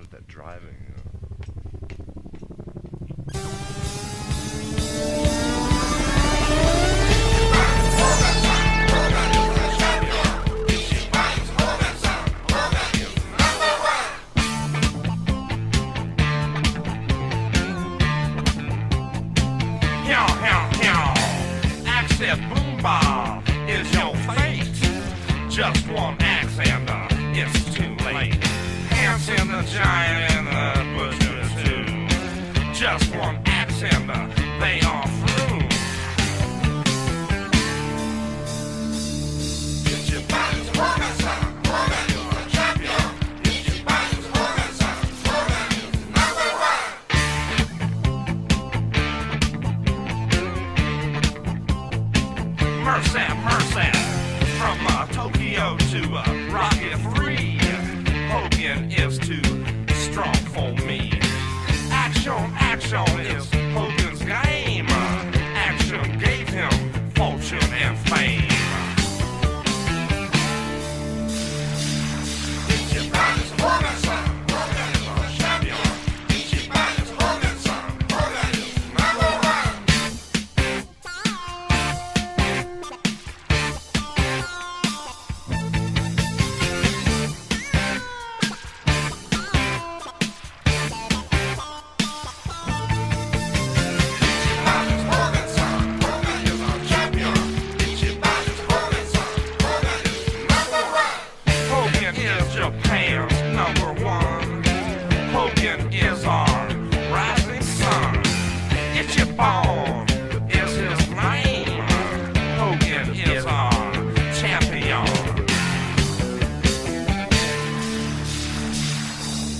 wanted that driving. Access boom ball is your fate. Just one axe and it's too late. Hands in the giant and the bushes too. Just one axe and they are through. Get your body's woman, son. Woman, you're a champion. Get your body's woman, son. Woman, you're number one. Mercy, mercy, from Tokyo to Rocket Free. Hogan is too strong for me. Action, action is Hogan's game. Action gave him fortune and fame. Get your body's woman, son. Hogan is a champion. Get your body's woman, son. Hogan is number one. Japan's number one. Hogan is our rising sun. It's your bone is his name. Hogan is our champion.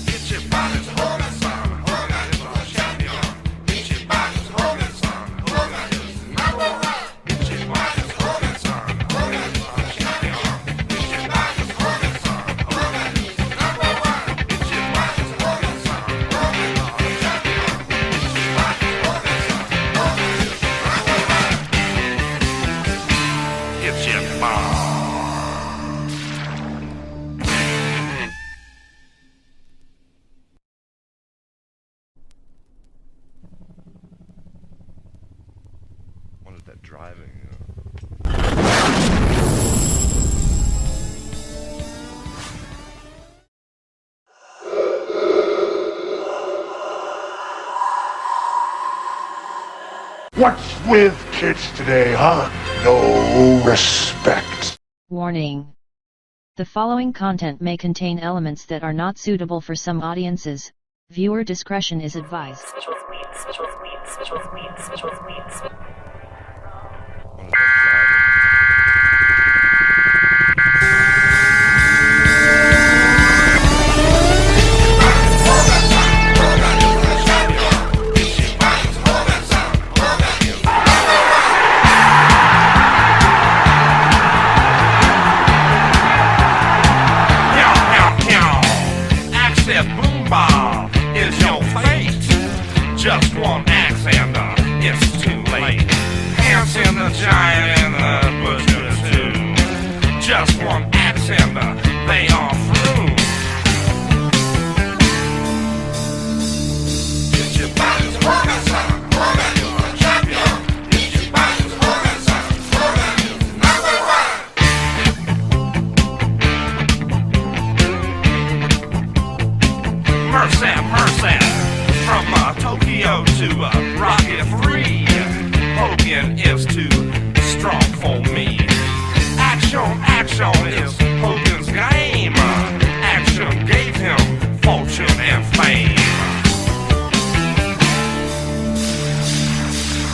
Get your body's Hogan, son. Hogan is our champion. Get your body's Hogan, son. Hogan is number one. Get your body's Hogan, son. Hogan is our champion. Get your body's Hogan, son. Wanted that driving. What's with kids today, huh? No respect. Warning. The following content may contain elements that are not suitable for some audiences. Viewer discretion is advised. Wanted that Access boom ball is your fate. Just one axe and it's too late. Hands in the giant and the bushes too. Just one axe and they are through. Get your body's woman, son. Woman, you're a champion. Get your body's woman, son. Woman, you're number one. Mercy, mercy, from Tokyo to Rocket Free. Hogan is too strong for me. Action, action is Hogan's game. Action gave him fortune and fame.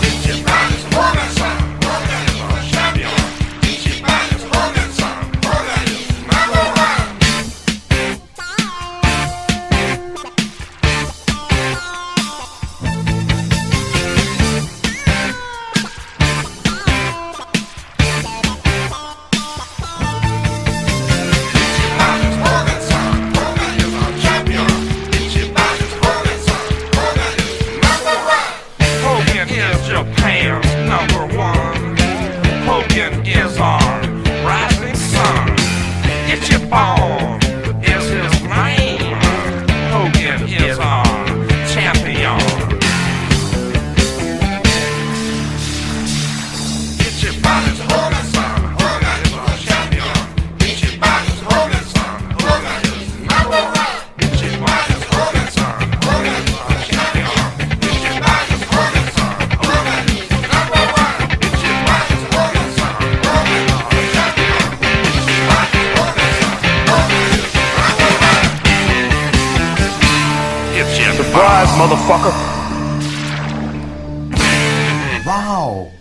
Get your body's woman, son. Hogan is a champion. Get your body's woman, son. Hogan is number one. motherfucker. Wow.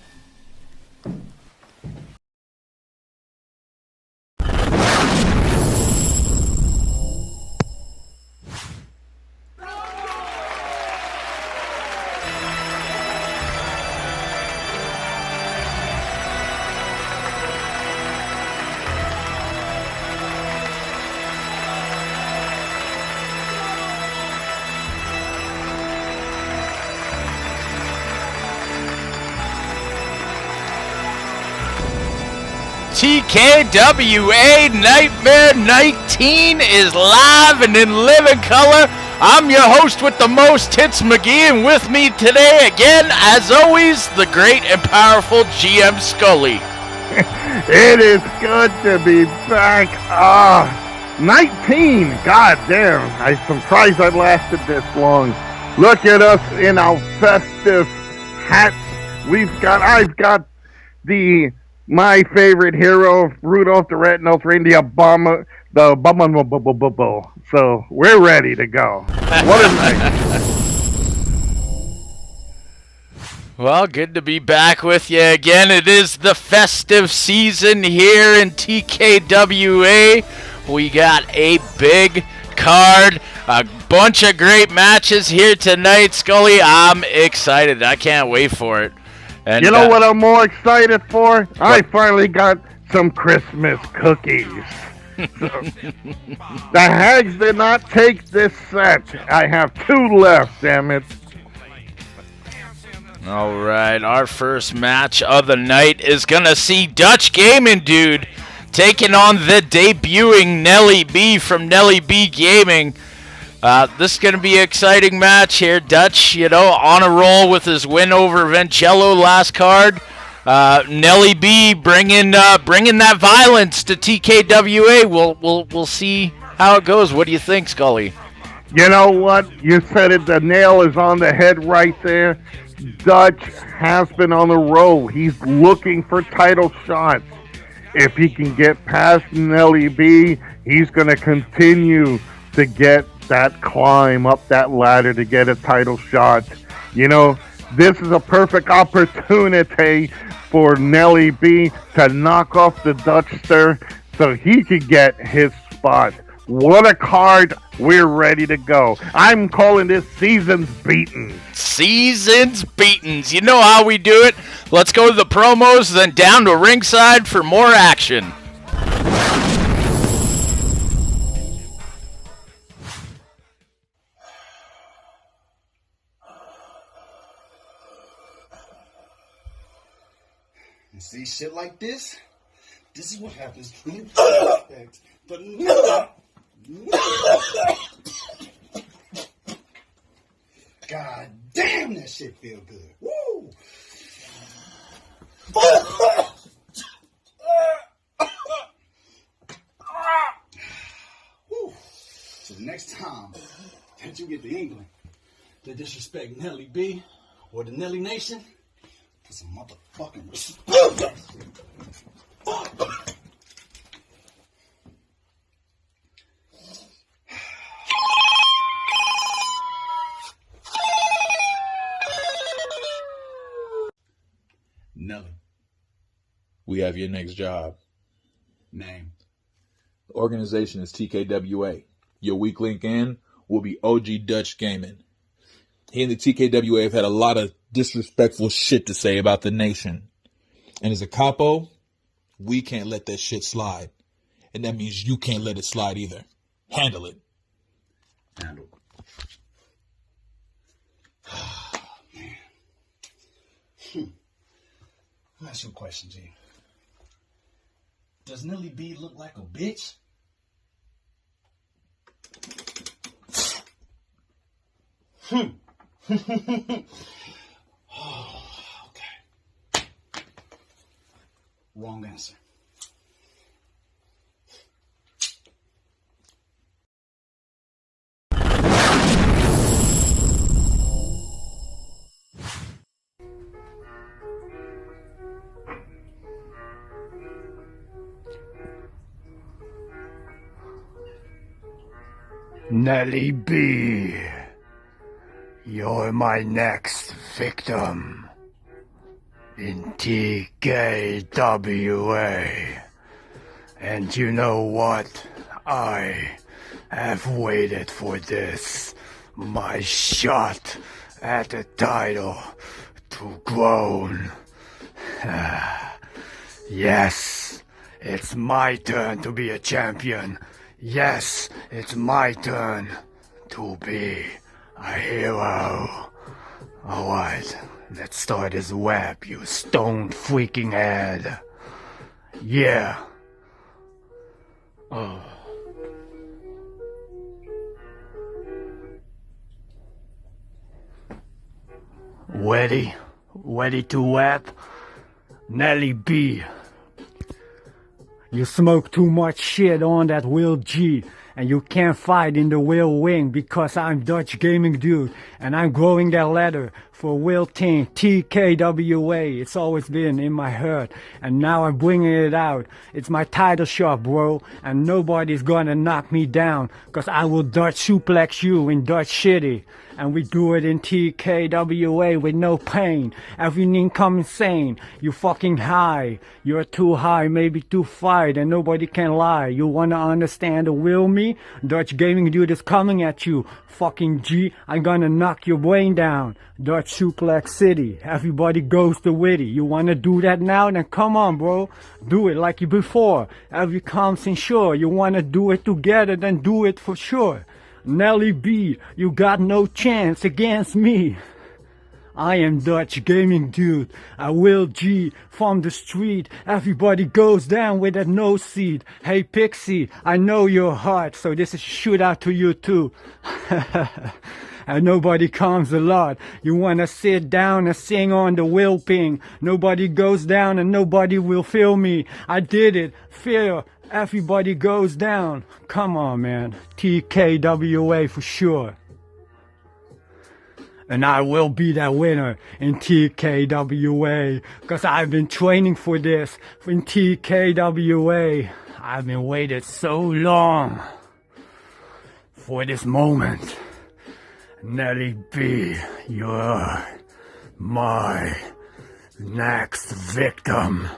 TKWA Nightmare 19 is live and in living color. I'm your host with the most hits, McGee, and with me today again, as always, the great and powerful GM Scully. It is good to be back. 19. God damn. I'm surprised I lasted this long. Look at us in our festive hats. I've got my favorite hero, Rudolph the Red-Nosed Reindeer, the Bumble. So we're ready to go. What a night. Well, good to be back with you again. It is the festive season here in TKWA. We got a big card, a bunch of great matches here tonight. Scully, I'm excited. I can't wait for it. And, you know what I'm more excited for? I finally got some Christmas cookies. The hags did not take this set. I have 2 left, damn it. All right, our first match of the night is going to see Dutch Gaming Dude taking on the debuting Nelly B from Nelly B Gaming. This is going to be an exciting match here. Dutch, on a roll with his win over Vencello last card. Nelly B bringing that violence to TKWA. We'll see how it goes. What do you think, Scully? You know what? You said it. The nail is on the head right there. Dutch has been on the roll. He's looking for title shots. If he can get past Nelly B, he's going to continue to get that climb up that ladder to get a title shot. This is a perfect opportunity for Nelly B to knock off the Dutchster so he could get his spot. What a card. We're ready to go. I'm calling this Seasons Beatens. Seasons Beatens. You know how we do it. Let's go to the promos, then down to ringside for more action. You see shit like this? This is what happens when you respect. But God damn, that shit feel good. Woo! Woo. So the next time that you get to England to disrespect Nelly B or the Nelly Nation, put some motherfucking respect. Nelly. We have your next job. Name. The organization is TKWA. Your weak link in will be OG Dutch Gaming. He and the TKWA have had a lot of disrespectful shit to say about the nation. And as a capo, we can't let that shit slide. And that means you can't let it slide either. Handle it. Handle. Man. I'll ask you a question, G. Does Nelly B look like a bitch? Oh, okay. Wrong answer. Nelly B. You're my next victim in TKWA. And you know what? I have waited for this. My shot at the title to groan. Yes, it's my turn to be a champion. Yes, it's my turn to be a hero. Alright, let's start this web, you stone freaking head. Yeah. Oh. Ready? Ready to web? Nelly B. You smoke too much shit on that Will G, and you can't fight in the Will Wing because I'm Dutch Gaming Dude, and I'm growing that ladder for Will Team TKWA. It's always been in my heart, and now I'm bringing it out. It's my title shot, bro, and nobody's gonna knock me down, cause I will Dutch suplex you in Dutch City. And we do it in TKWA with no pain. Everything come insane. You fucking high. You're too high, maybe too fired, and nobody can lie. You wanna understand the will me? Dutch Gaming Dude is coming at you. Fucking G, I'm gonna knock your brain down. Dutch Suplex City. Everybody goes to witty. You wanna do that now? Then come on, bro. Do it like you before. Every comes in sure. You wanna do it together? Then do it for sure. Nelly B, you got no chance against me. I am Dutch Gaming Dude, I Will G from the street. Everybody goes down with that no seat. Hey Pixie, I know you're hot, so this is a shootout to you too. And nobody comes a lot. You wanna sit down and sing on the Will Ping. Nobody goes down and nobody will feel me. I did it, fear. Everybody goes down. Come on, man. TKWA for sure. And I will be that winner in TKWA. Cause I've been training for this in TKWA. I've been waiting so long for this moment. Nelly B, you're my next victim.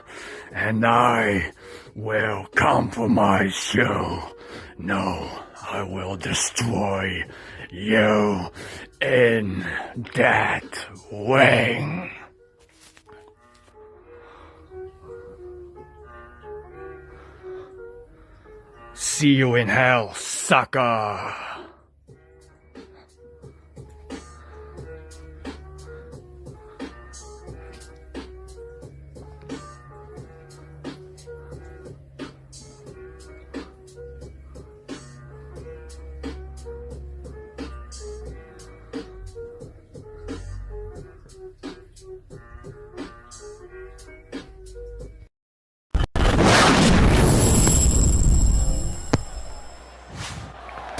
And I will compromise you. No, I will destroy you in that wing. See you in hell, sucker.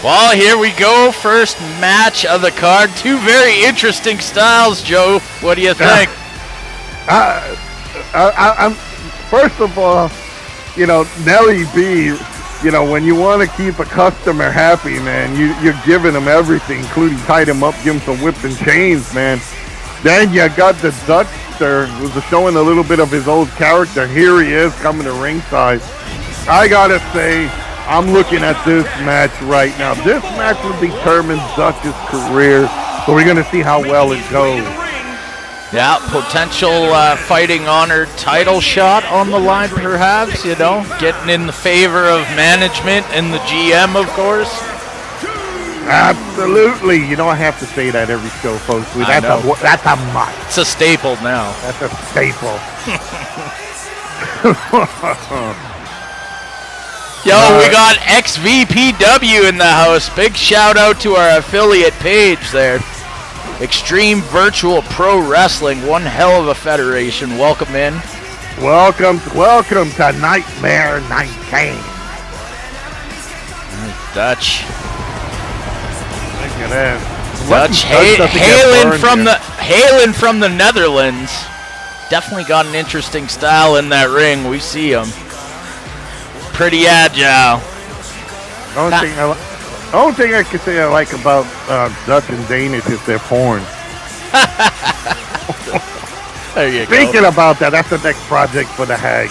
Well, here we go. First match of the card. Two very interesting styles, Joe. What do you think? I'm first of all, Nelly B. When you want to keep a customer happy, man, you're giving him everything, including tied him up, give him some whips and chains, man. Then you got the Dutchster, who's showing a little bit of his old character. Here he is coming to ringside. I gotta say, I'm looking at this match right now. This match will determine Dutch's career, so we're going to see how well it goes. Yeah, potential fighting honor title shot on the line, perhaps, getting in the favor of management and the GM, of course. Absolutely. I have to say that every show, folks. That's a must. It's a staple now. That's a staple. Yo, we got XVPW in the house. Big shout out to our affiliate page there. Extreme Virtual Pro Wrestling, one hell of a federation. Welcome in. Welcome to Nightmare 19. Dutch. Look at that. Dutch hailing from the Netherlands. Definitely got an interesting style in that ring. We see him. Pretty agile. only thing I can say I like about Dutch and Danish is their porn. There you Speaking about that, that's the next project for the Hag.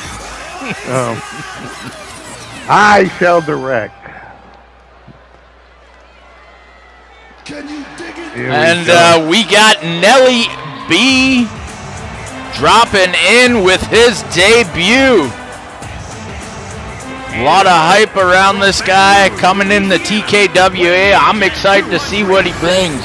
I shall direct. Can you dig it? Here And we got Nelly B dropping in with his debut. A lot of hype around this guy coming in the TKWA. I'm excited to see what he brings.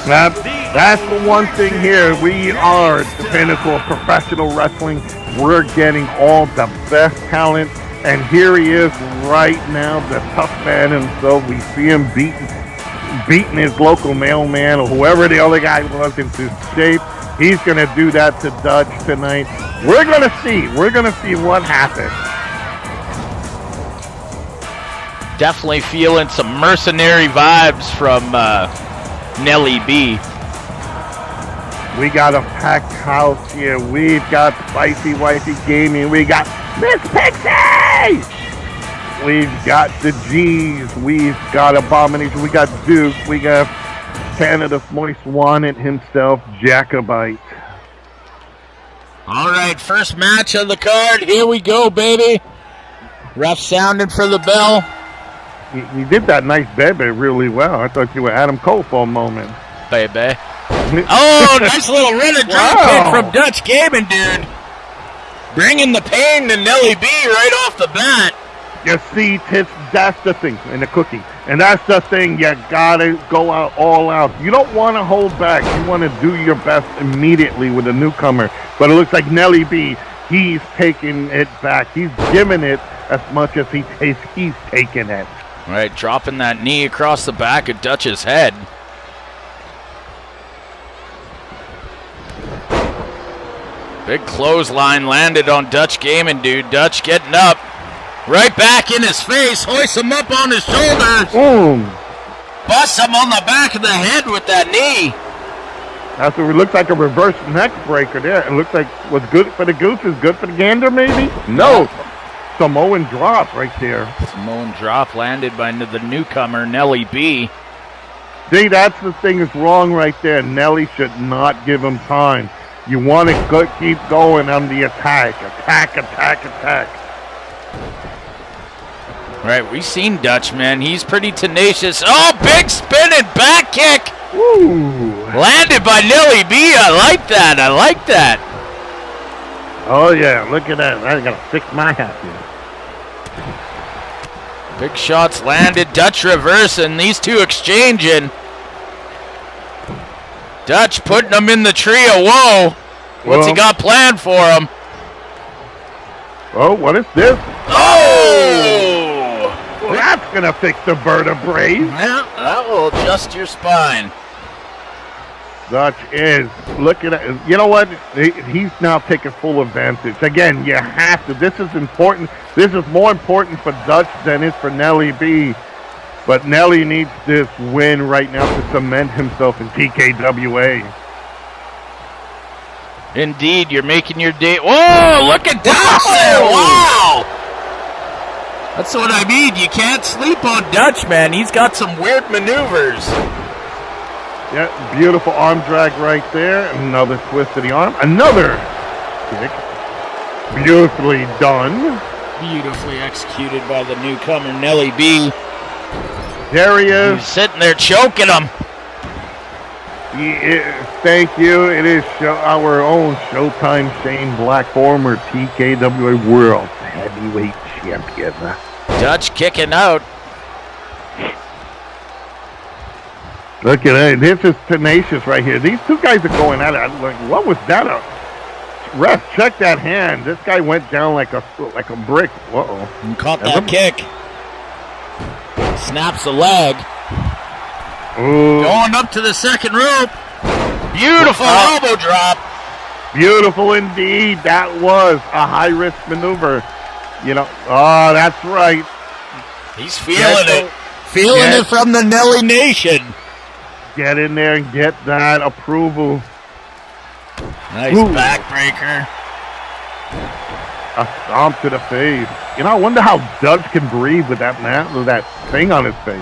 That's the one thing here. We are the pinnacle of professional wrestling. We're getting all the best talent. And here he is right now, the tough man himself. We see him beating his local mailman or whoever the other guy was into shape. He's going to do that to Dutch tonight. We're going to see. We're going to see what happens. Definitely feeling some mercenary vibes from Nelly B. We got a packed house here. We've got Spicy Wifey Gaming. We got Miss Pixie! We've got the G's. We've got Abomination. We got Duke. We got Canada's Moist Wanted himself, Jacobite. All right, first match of the card. Here we go, baby. Ref sounding for the bell. You did that nice baby really well. I thought you were Adam Cole for a moment. Baby. Oh, nice little running drop kick from Dutch Gaming, dude. Bringing the pain to Nelly B right off the bat. You see, that's the thing in the cookie. And that's the thing, you gotta go out all out. You don't want to hold back. You want to do your best immediately with a newcomer. But it looks like Nelly B, he's taking it back. He's giving it as much as he's taking it. All right, dropping that knee across the back of Dutch's head. Big clothesline landed on Dutch Gaming, dude. Dutch getting up. Right back in his face. Hoists him up on his shoulders. Boom. Busts him on the back of the head with that knee. That's what it looks like, a reverse neck breaker there. It looks like what's good for the goose is good for the gander, maybe? No. Samoan drop right there. Samoan drop landed by the newcomer, Nelly B. See, that's the thing that's wrong right there. Nelly should not give him time. You want to keep going on the attack. Attack. All right, we've seen Dutch, man. He's pretty tenacious. Oh, big spinning back kick. Woo. Landed by Nelly B. I like that. Oh, yeah, look at that. I got to fix my hat here. Big shots landed. Dutch reversing. These two exchanging. Dutch putting them in the tree of woe. What's he got planned for him? Oh, what is this? Oh! Well, that's going to fix the vertebrae. Yeah, that will adjust your spine. Dutch is looking at, you know what? He's now taking full advantage. Again, you have to. This is important. This is more important for Dutch than it is for Nelly B. But Nelly needs this win right now to cement himself in TKWA. Indeed, you're making your day. Whoa, look at Dutch there. Wow. That's what I mean. You can't sleep on Dutch, man. He's got some weird maneuvers. Yeah, beautiful arm drag right there. Another twist of the arm. Another kick. Beautifully done. Beautifully executed by the newcomer, Nelly B. There he is. He's sitting there choking him. Thank you. It is our own Showtime Shane Black, former TKWA World Heavyweight Champion. Dutch kicking out. Look at that. This is tenacious right here. These two guys are going at it. I'm like, what was that? Ref, check that hand. This guy went down like a brick. Uh-oh. And caught that kick. Snaps the leg. Ooh. Going up to the second rope. Beautiful elbow drop. Beautiful indeed. That was a high-risk maneuver. You know, oh, that's right. He's feeling it. Feeling it from the Nelly Nation. Get in there and get that approval. Nice backbreaker. A stomp to the face. You know, I wonder how Dutch can breathe with that with that thing on his face.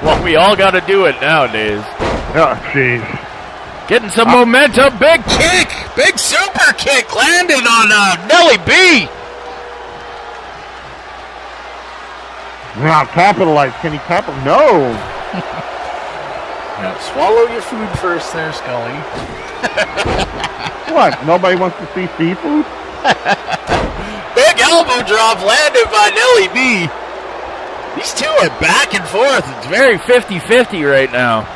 Well, we all got to do it nowadays. Oh, jeez. Getting some momentum. Big kick. Big super kick landed on Nelly B. Now capitalize. Can he capitalize? No. Now, swallow your food first there, Scully. What? Nobody wants to see seafood? Big elbow drop landed by Nelly B. These two are back and forth. It's very 50-50 right now.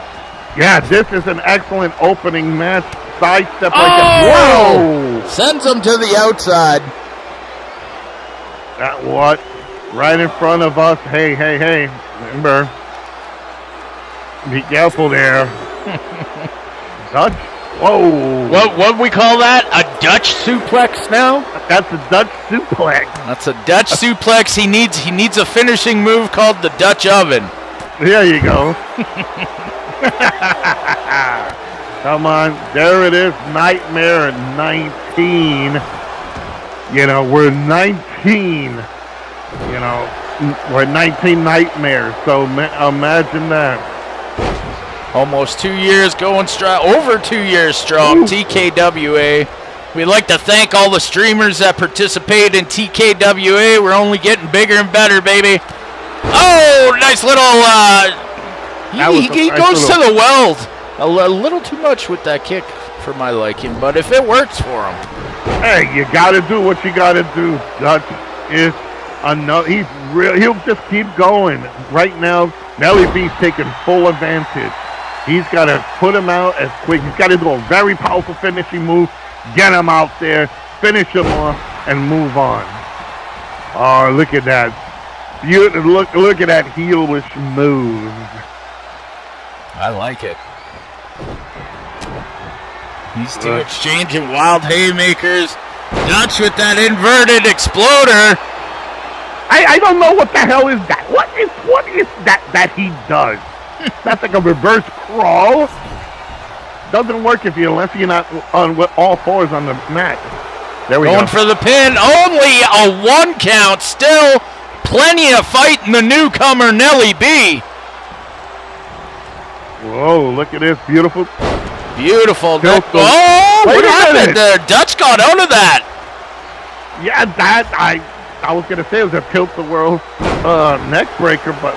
Yeah, this is an excellent opening match. Sidestep like that. Whoa! Sends him to the outside. That what? Right in front of us. Hey. Remember. Be careful there. Dutch? Whoa. What we call that? A Dutch suplex now? That's a Dutch suplex. That's a Dutch suplex. He needs a finishing move called the Dutch oven. There you go. Come on. There it is. Nightmare 19. You know, we're 19. You know, we're 19 nightmares. So imagine that. Almost 2 years going strong, over 2 years strong, TKWA. We'd like to thank all the streamers that participate in TKWA. We're only getting bigger and better, baby. Oh, nice little, he goes to the weld. A little too much with that kick for my liking, but if it works for him. Hey, you got to do what you got to do. Dutch is he's real. He'll just keep going. Right now, Nelly B's taking full advantage. He's got to put him out as quick. He's got to do a very powerful finishing move, get him out there, finish him off, and move on. Oh, look at that. Look at that heelish move. I like it. These two exchanging wild haymakers. Dutch with that inverted exploder. I don't know what the hell is that. What is that he does? That's like a reverse crawl. Doesn't work unless you're not on all fours on the mat. There we go. Going for the pin. Only a 1 count. Still plenty of fight in the newcomer Nelly B. Whoa, look at this. Beautiful. Beautiful. What happened there? Dutch got out of that. Yeah, I was going to say it was a tilt-the-world neck breaker, but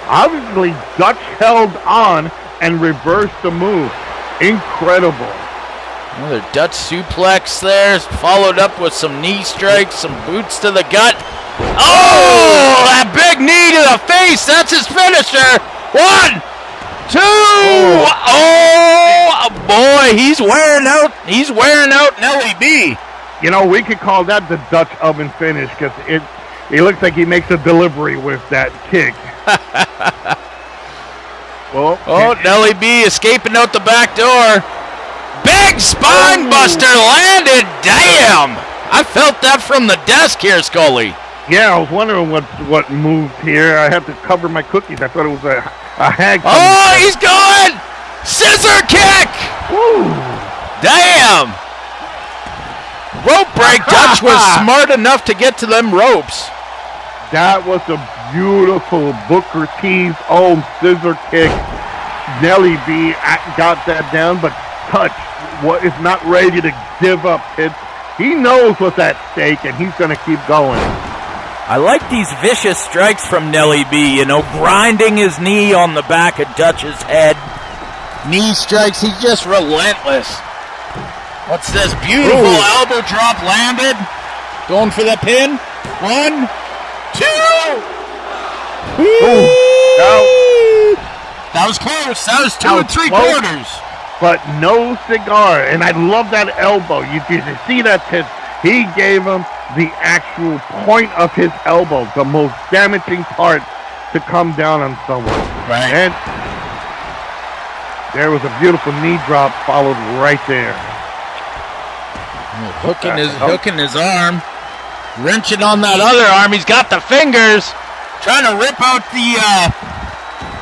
obviously Dutch held on and reversed the move. Incredible. Another Dutch suplex there, followed up with some knee strikes, some boots to the gut. Oh, that big knee to the face. That's his finisher. 1, 2. Oh, boy, he's wearing out. He's wearing out Nelly B. You know, we could call that the Dutch oven finish because it looks like he makes a delivery with that kick. Nelly B escaping out the back door. Big spine buster landed. Damn. I felt that from the desk here, Scully. Yeah, I was wondering what moved here. I had to cover my cookies. I thought it was a hag. Oh, he's going. Scissor kick. Woo. Damn. Rope break. Dutch was smart enough to get to them ropes. That was a beautiful Booker T's own scissor kick. Nelly B got that down, but Dutch is not ready to give up. He knows what's at stake, and he's going to keep going. I like these vicious strikes from Nelly B, grinding his knee on the back of Dutch's head. Knee strikes, he's just relentless. What's this beautiful elbow drop landed? Going for the pin. 1, 2. That was close. That was 2 3/4. But no cigar. And I love that elbow. You see that tip? He gave him the actual point of his elbow, the most damaging part to come down on someone. Right. And there was a beautiful knee drop followed right there. Hooking his arm. Wrenching on that other arm. He's got the fingers. Trying to rip out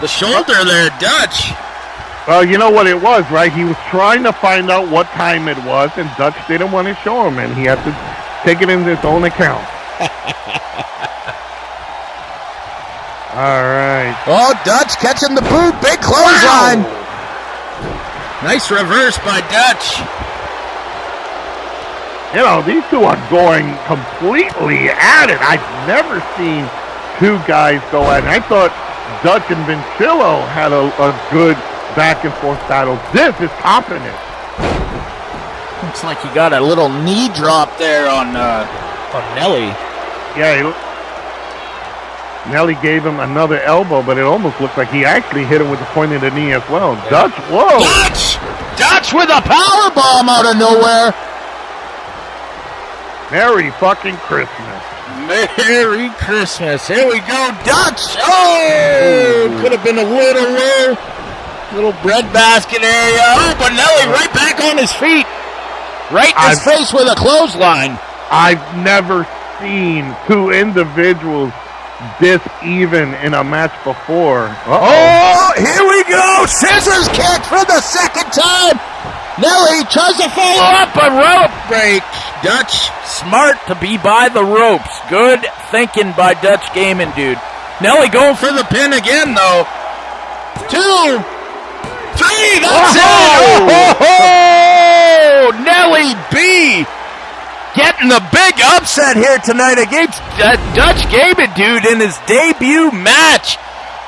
the shoulder there, Dutch. Well, you know what it was, right? He was trying to find out what time it was, and Dutch didn't want to show him, and he had to take it in his own account. All right. Oh, Dutch catching the boot. Big clothesline. Wow. Nice reverse by Dutch. You know, these two are going completely at it. I've never seen two guys go at it. I thought Dutch and Vincillo had a good back and forth battle. This is topping it. Looks like he got a little knee drop there on Nelly. Yeah, Nelly gave him another elbow, but it almost looked like he actually hit him with the point of the knee as well. Yeah. Dutch, whoa! Dutch with a power bomb out of nowhere. Merry fucking Christmas. Merry Christmas. Here we go, Dutch. Oh, could have been a little breadbasket area. Oh, but Nelly right back on his feet. Right in his face with a clothesline. I've never seen two individuals this even in a match before. Oh, here we go. Scissors kick for the second time. Nelly tries to follow up a rope break. Dutch, smart to be by the ropes. Good thinking by Dutch Gaming, dude. Nelly going for the pin again, though. 2, 3, that's it. Oh, Nelly B getting the big upset here tonight against Dutch Gaming, dude, in his debut match.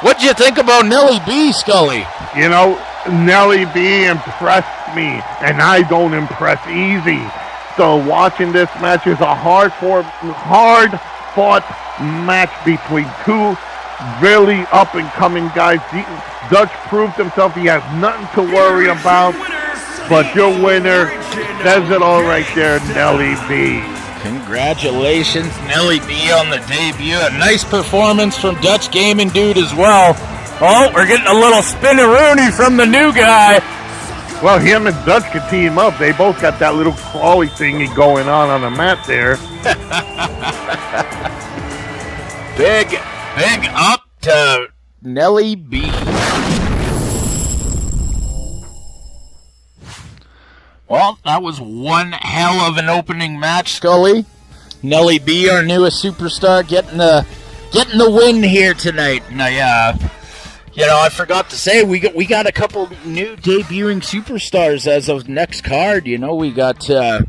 What'd you think about Nelly B, Scully? You know, Nelly B impressed me, and I don't impress easy. So watching this match is a hard-fought match between two really up-and-coming guys. Dutch proved himself. He has nothing to worry about. But your winner says it all right there, Nelly B. Congratulations, Nelly B, on the debut. A nice performance from Dutch Gaming, dude, as well. Oh, we're getting a little spinneroonie from the new guy. Well, him and Dutch can team up. They both got that little crawly thingy going on the mat there. Big up to Nelly B. Well, that was one hell of an opening match, Scully. Nelly B, our newest superstar, getting the win here tonight. And I forgot to say we got a couple new debuting superstars as of next card. You know, we got the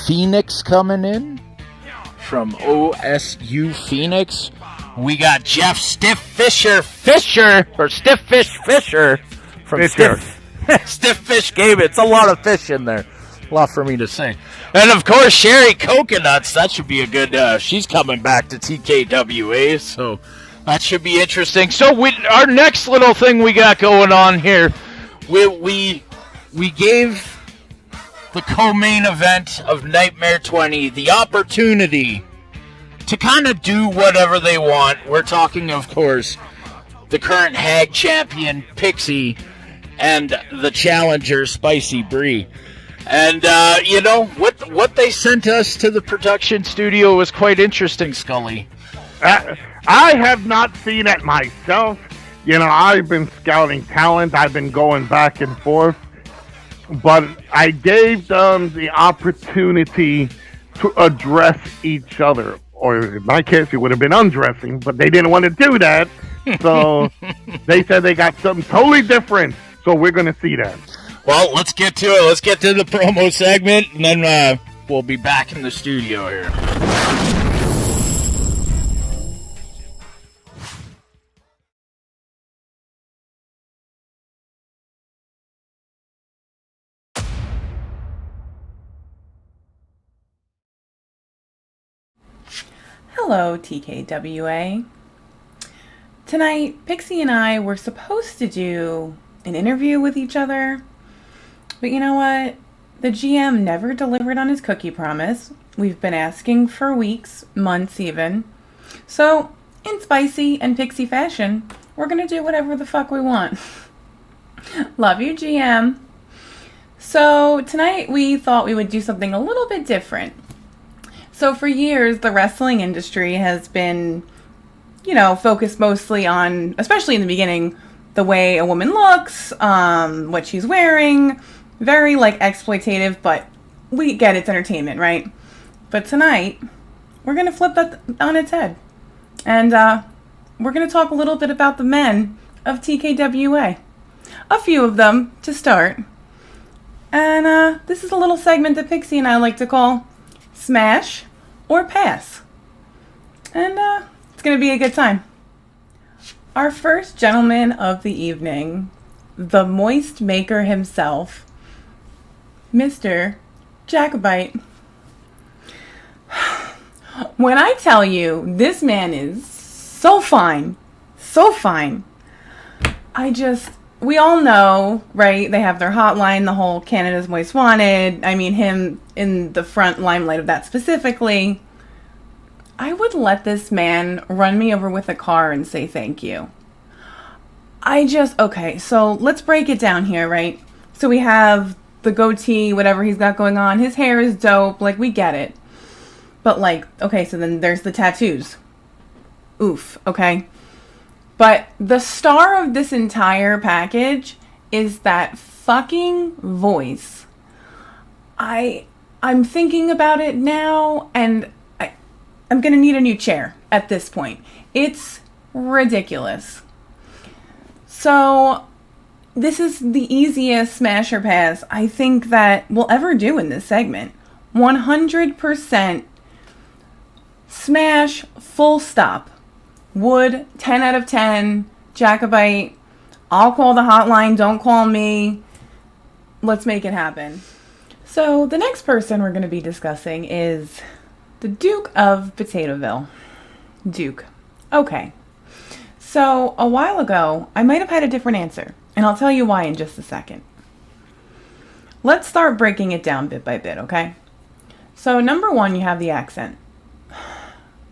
Phoenix coming in from OSU Phoenix. We got Jeff Stiff Fisher from Stiff Fish Game. It's a lot of fish in there. A lot for me to say. And of course, Sherry Coconuts. That should be a good. She's coming back to TKWA, so that should be interesting. So our next little thing we got going on here, we gave the co-main event of Nightmare 20 the opportunity to kind of do whatever they want. We're talking, of course, the current Hag champion Pixie and the challenger Spicy Brie. And what they sent us to the production studio was quite interesting, Scully. I have not seen it myself. You know, I've been scouting talent. I've been going back and forth. But I gave them the opportunity to address each other. Or in my case, it would have been undressing, but they didn't want to do that. So they said they got something totally different. So we're going to see that. Well, let's get to it. Let's get to the promo segment, and then we'll be back in the studio here. Hello, TKWA. Tonight, Pixie and I were supposed to do an interview with each other, but you know what? The GM never delivered on his cookie promise. We've been asking for weeks, months even. So, in Spicy and Pixie fashion, we're gonna do whatever the fuck we want. Love you, GM. So, tonight we thought we would do something a little bit different. So for years, the wrestling industry has been, focused mostly on, especially in the beginning, the way a woman looks, what she's wearing, very exploitative, but we get it's entertainment, right? But tonight, we're going to flip that on its head. And we're going to talk a little bit about the men of TKWA. A few of them to start. And this is a little segment that Pixie and I like to call Smash or Pass. And it's going to be a good time. Our first gentleman of the evening, the moist maker himself, Mr. Jacobite. When I tell you this man is so fine, we all know, right? They have their hotline, the whole Canada's Most Wanted. I mean, him in the front limelight of that specifically. I would let this man run me over with a car and say thank you. Okay, so let's break it down here, right? So we have the goatee, whatever he's got going on. His hair is dope, like, we get it. But, like, okay, so then there's the tattoos. Oof, okay? But the star of this entire package is that fucking voice. I'm thinking about it now, and I'm gonna need a new chair at this point. It's ridiculous. So, this is the easiest smash or pass I think that we'll ever do in this segment. 100% smash, full stop. Wood, 10 out of 10. Jacobite, I'll call the hotline, don't call me. Let's make it happen. So, the next person we're going to be discussing is the Duke of Potatoeville. Duke. Okay. So, a while ago, I might have had a different answer, and I'll tell you why in just a second. Let's start breaking it down bit by bit, okay? So, number one, you have the accent.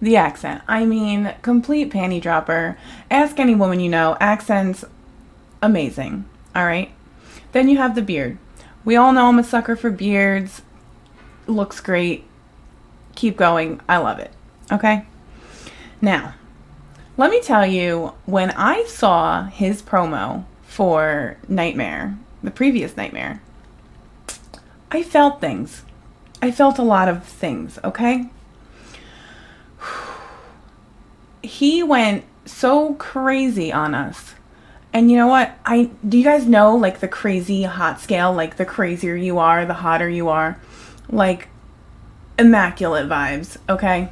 The accent. I mean, complete panty dropper. Ask any woman you know, accents, amazing, all right? Then you have the beard. We all know I'm a sucker for beards. Looks great. Keep going. I love it, okay? Now, let me tell you, when I saw his promo for Nightmare, the previous Nightmare, I felt things. I felt a lot of things, okay? He went so crazy on us. And you know what? Do you guys know, like, the crazy hot scale? Like, the crazier you are, the hotter you are. Like, immaculate vibes, okay?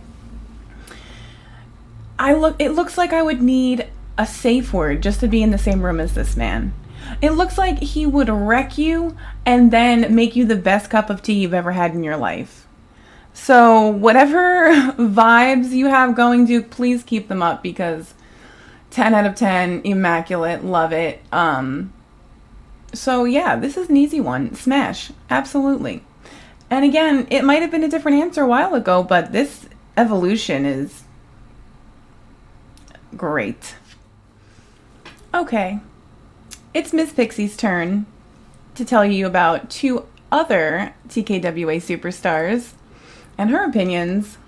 It looks like I would need a safe word just to be in the same room as this man. It looks like he would wreck you and then make you the best cup of tea you've ever had in your life. So whatever vibes you have going, Duke, please keep them up, because 10 out of 10, immaculate, love it. So yeah, this is an easy one. Smash, absolutely. And again, it might have been a different answer a while ago, but this evolution is great. Okay, it's Miss Pixie's turn to tell you about two other TKWA superstars and her opinions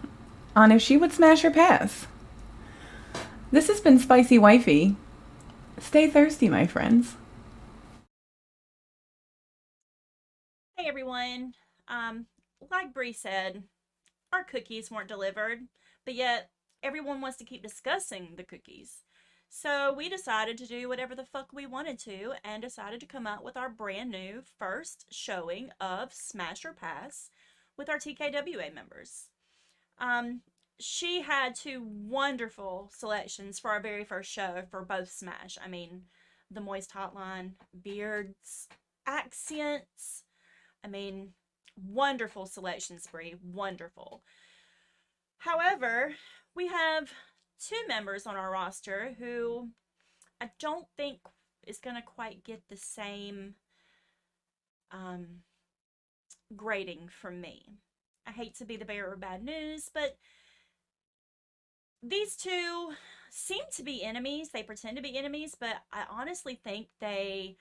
on if she would smash or pass. This has been Spicy Wifey. Stay thirsty, my friends. Hey everyone. Like Bree said, our cookies weren't delivered, but yet everyone wants to keep discussing the cookies. So we decided to do whatever the fuck we wanted to and decided to come out with our brand new first showing of Smash or Pass with our TKWA members. She had two wonderful selections for our very first show for both Smash. I mean, the Moist Hotline, beards, accents. I mean, wonderful selections, Bree. Wonderful. However, we have two members on our roster who I don't think is going to quite get the same grading from me. I hate to be the bearer of bad news, but these two seem to be enemies. They pretend to be enemies, but I honestly think they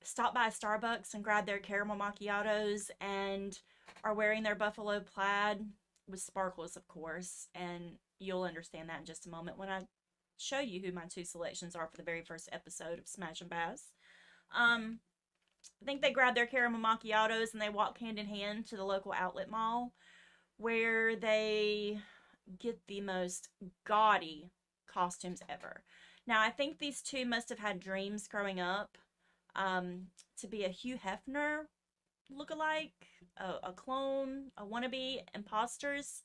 stopped by a Starbucks and grabbed their caramel macchiatos and are wearing their buffalo plaid with sparkles, of course, and you'll understand that in just a moment when I show you who my two selections are for the very first episode of Smash and Pass. I think they grabbed their caramel macchiatos and they walked hand in hand to the local outlet mall where they get the most gaudy costumes ever. Now, I think these two must have had dreams growing up to be a Hugh Hefner lookalike, a clone, a wannabe, imposters.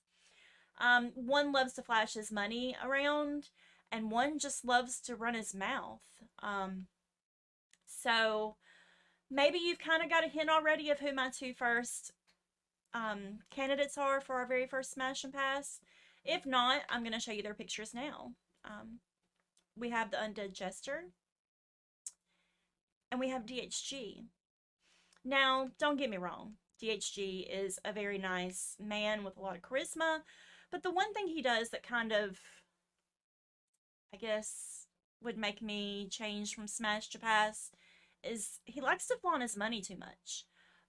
One loves to flash his money around, and one just loves to run his mouth. So maybe you've kind of got a hint already of who my two first candidates are for our very first Smash and Pass. If not, I'm going to show you their pictures now. We have the Undead Jester, and we have DHG. Now, don't get me wrong, DHG is a very nice man with a lot of charisma, but the one thing he does that kind of, I guess, would make me change from Smash to Pass is he likes to flaunt his money too much.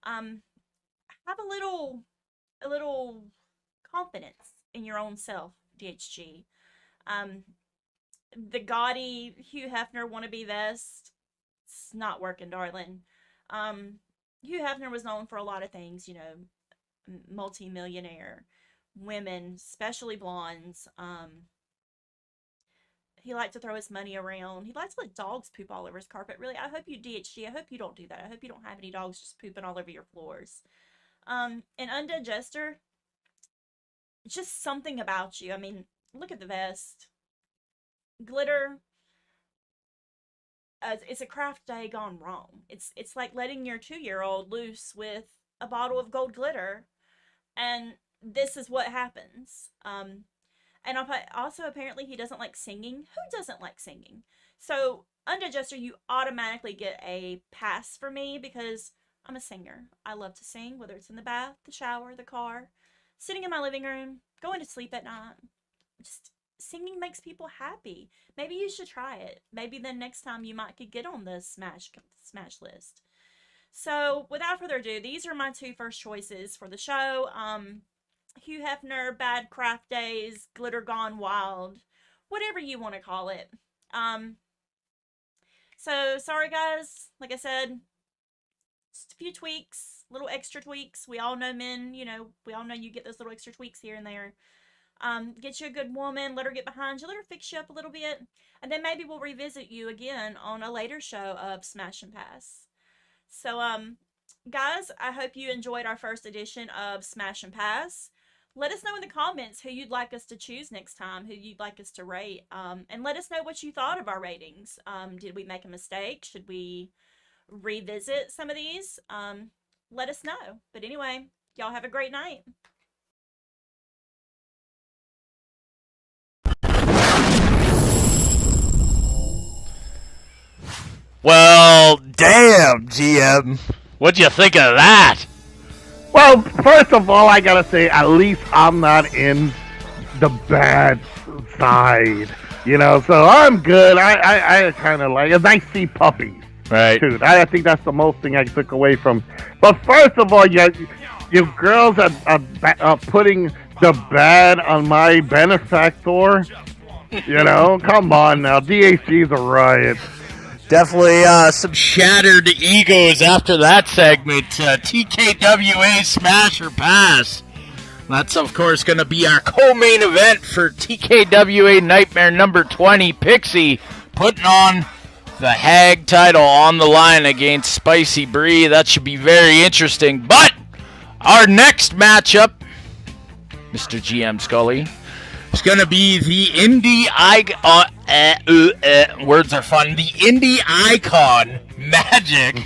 Have a little confidence in your own self, DHG. The gaudy Hugh Hefner wannabe vest, it's not working, darling. Hugh Hefner was known for a lot of things, you know, multi-millionaire, women, especially blondes. He liked to throw his money around. He liked to let dogs poop all over his carpet. Really, I hope you, DHG, I hope you don't do that. I hope you don't have any dogs just pooping all over your floors. And Undead Jester, just something about you. I mean, look at the vest. Glitter. It's a craft day gone wrong. It's like letting your 2-year-old loose with a bottle of gold glitter, and this is what happens. And also apparently he doesn't like singing. Who doesn't like singing? So Undead Jester, you automatically get a pass for me because I'm a singer. I love to sing, whether it's in the bath, the shower, the car, sitting in my living room, going to sleep at night. Just singing makes people happy. Maybe you should try it. Maybe then next time you might could get on the Smash list. So without further ado, these are my two first choices for the show. Hugh Hefner, Bad Craft Days, Glitter Gone Wild, whatever you want to call it. So sorry guys, like I said, just a few tweaks, little extra tweaks. We all know men, you know, we all know you get those little extra tweaks here and there. Get you a good woman, let her get behind you, let her fix you up a little bit, and then maybe we'll revisit you again on a later show of Smash and Pass. So, guys, I hope you enjoyed our first edition of Smash and Pass. Let us know in the comments who you'd like us to choose next time, who you'd like us to rate, and let us know what you thought of our ratings. Did we make a mistake? Should we revisit some of these? Let us know. But anyway, y'all have a great night. Well, damn, GM. What'd you think of that? Well, first of all, I gotta say, at least I'm not in the bad side, you know. So I'm good. I kind of like it. I see puppies, right? Too. I think that's the most thing I took away from. But first of all, you girls are putting the bad on my benefactor. You know, come on now. DHG's a riot. Definitely some shattered egos after that segment. TKWA Smash or Pass. That's, of course, going to be our co-main event for TKWA Nightmare number 20. Pixie putting on the Hag title on the line against Spicy Brie. That should be very interesting. But our next matchup, Mr. GM Scully, it's going to be the indie words are fun. The indie icon Magic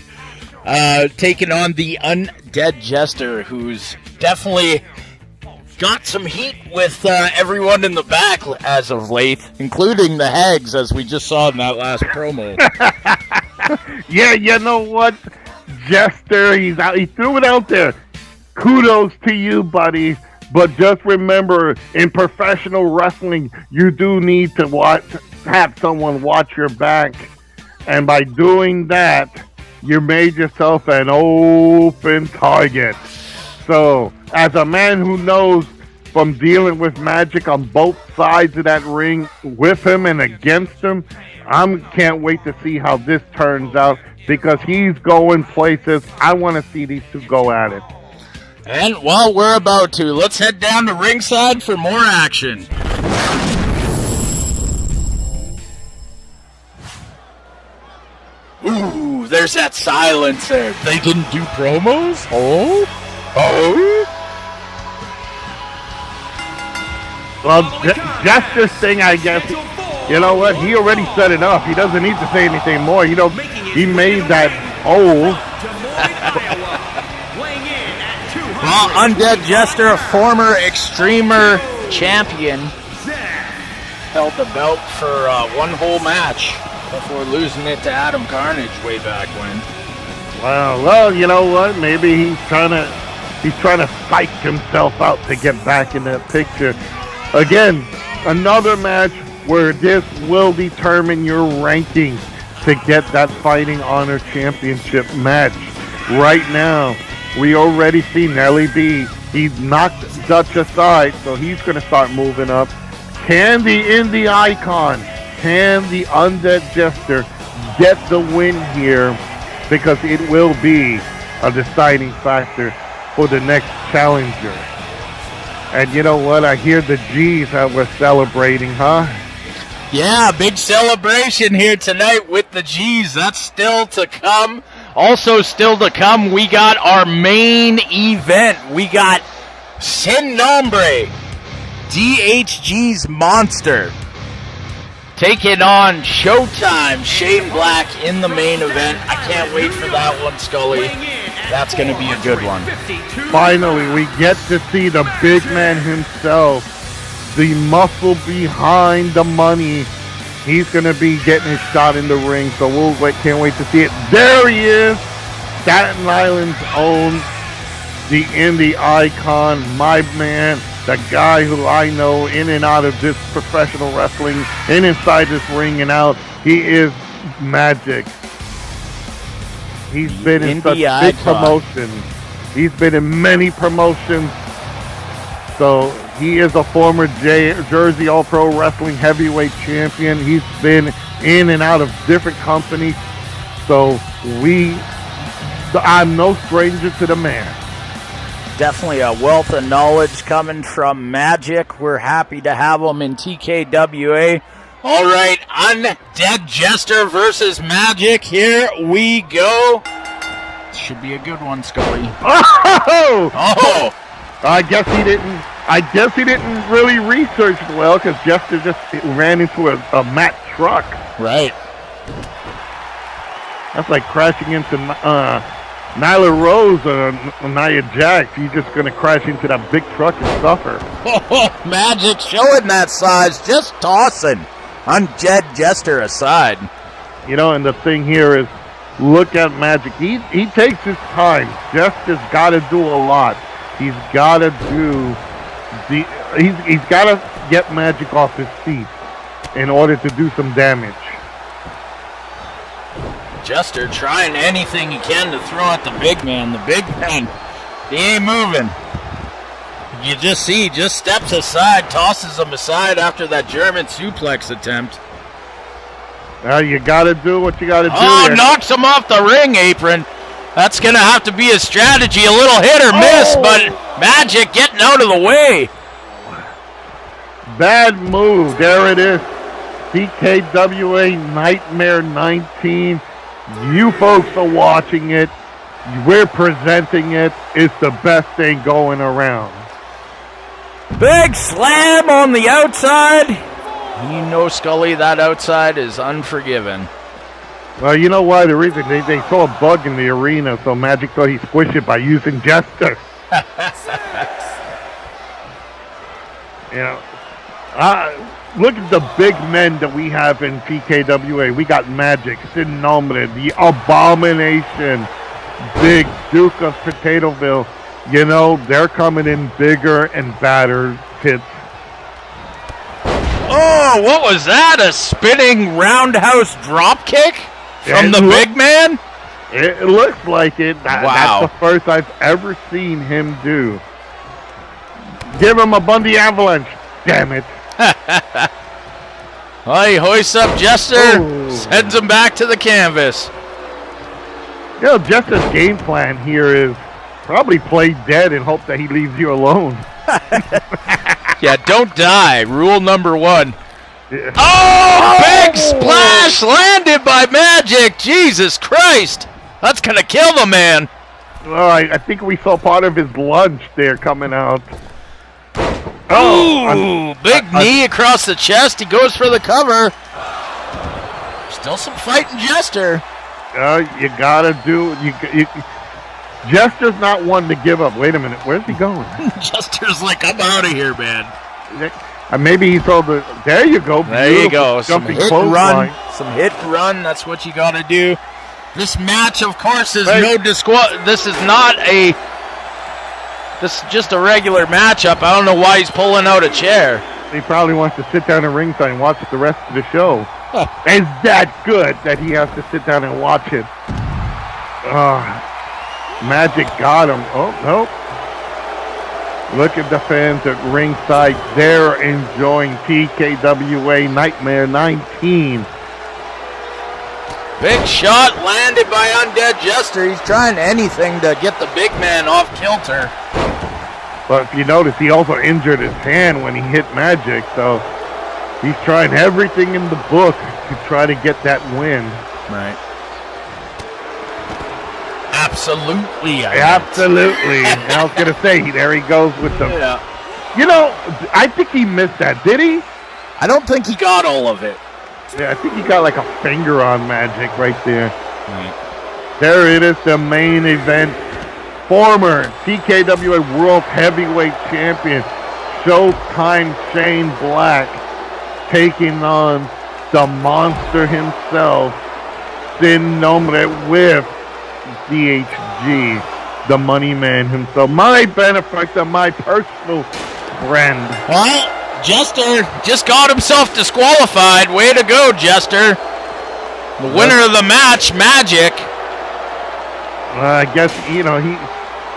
taking on the Undead Jester, who's definitely got some heat with everyone in the back as of late, including the Hags, as we just saw in that last promo. Yeah, you know what, Jester, he threw it out there. Kudos to you, buddy. But just remember, in professional wrestling, you do need to have someone watch your back. And by doing that, you made yourself an open target. So, as a man who knows from dealing with Magic on both sides of that ring, with him and against him, I can't wait to see how this turns out, because he's going places. I want to see these two go at it. And, well, we're about to. Let's head down to ringside for more action. Ooh, there's that silence there. They didn't do promos? Oh? Well, Jester's thing, I guess, you know what? He already set it up. He doesn't need to say anything more. You know, he made that old. Well, Undead Jester, a former Extremer champion, held the belt for one whole match before losing it to Adam Carnage way back when. Well, you know what? Maybe he's trying to psych himself out to get back in that picture. Again, another match where this will determine your rankings to get that Fighting Honor Championship match. Right now, we already see Nelly B. He knocked Dutch aside, so he's going to start moving up. Can the Indie Icon, can the Undead Jester get the win here? Because it will be a deciding factor for the next challenger. And you know what? I hear the G's that we're celebrating, huh? Yeah, big celebration here tonight with the G's. That's still to come. Also still to come, we got our main event. We got Sin Nombre, DHG's Monster, taking on Showtime, Shane Black in the main event. I can't wait for that one, Scully. That's going to be a good one. Finally, we get to see the big man himself, the muscle behind the money. He's going to be getting his shot in the ring, so can't wait to see it. There he is, Staten Island's own, the Indie Icon, my man, the guy who I know in and out of this professional wrestling, in inside this ring and out. He is magic. He's been in such big promotions. He's been in many promotions. So he is a former Jersey All-Pro Wrestling Heavyweight Champion. He's been in and out of different companies. So I'm no stranger to the man. Definitely a wealth of knowledge coming from Magic. We're happy to have him in TKWA. All right, Undead Jester versus Magic. Here we go. Should be a good one, Scully. Oh! I guess he didn't really research well, because Jester just ran into a Mack truck. Right. That's like crashing into Nyla Rose or Nia Jax. You're just going to crash into that big truck and suffer. Magic showing that size, just tossing Undead Jester aside. You know, and the thing here is, look at Magic. He takes his time. Jester's got to do a lot. He's got to he's got to get Magic off his feet in order to do some damage. Jester trying anything he can to throw at the big man. The big man, he ain't moving. You just see, he just steps aside, tosses him aside after that German suplex attempt. Well, you got to do what you got to do. Oh, knocks him off the ring apron. That's going to have to be a strategy, a little hit or miss, but Magic getting out of the way. Bad move. There it is. TKWA Nightmare 19. You folks are watching it. We're presenting it. It's the best thing going around. Big slam on the outside. You know, Scully, that outside is unforgiving. Well, you know why? The reason they saw a bug in the arena, so Magic thought he squished it by using Jester. You know, look at the big men that we have in TKWA. We got Magic, Sin Nombre, the Abomination, Big Duke of Potatoeville. You know, they're coming in bigger and badder hits. Oh, what was that? A spinning roundhouse drop kick from the big man? It looks like it. Wow. That's the first I've ever seen him do. Give him a Bundy Avalanche. Damn it. Well, he hoists up Jester, sends him back to the canvas. You know, Jester's game plan here is Probably play dead and hope that he leaves you alone. Yeah, don't die. Rule number 1. Yeah. Oh, big splash landed by Magic. Jesus Christ. That's going to kill the man. Oh, I think we saw part of his lunch there coming out. Oh, big knee across the chest. He goes for the cover. Still some fighting Jester. You gotta do. Jester's not one to give up. Wait a minute, where's he going? Jester's like, I'm out of here, man. Maybe he told the. There you go. There you go. Some Jumping hit and run. line. Some hit and run. That's what you got to do. This match, of course, is This is not a. This is just a regular matchup. I don't know why he's pulling out a chair. He probably wants to sit down in ringside and watch the rest of the show. It's that good that he has to sit down and watch it. Magic got him. Oh, nope. Look at the fans at ringside. They're enjoying TKWA Nightmare 19. Big shot landed by Undead Jester. He's trying anything to get the big man off kilter. But if you notice, he also injured his hand when he hit Magic, so he's trying everything in the book to try to get that win. Right. Absolutely. Absolutely. I was going to say, there he goes with the... Yeah. You know, I think he missed that. Did he? I don't think he got all of it. Yeah, I think he got like a finger on Magic right there. Right. There it is, the main event. Former TKWA World Heavyweight Champion, Showtime Shane Black, taking on the monster himself, Sin Nombre with DHG, the money man himself, my benefactor, my personal friend. Well, Jester just got himself disqualified. Way to go, Jester. The winner of the match, Magic. I guess, you know,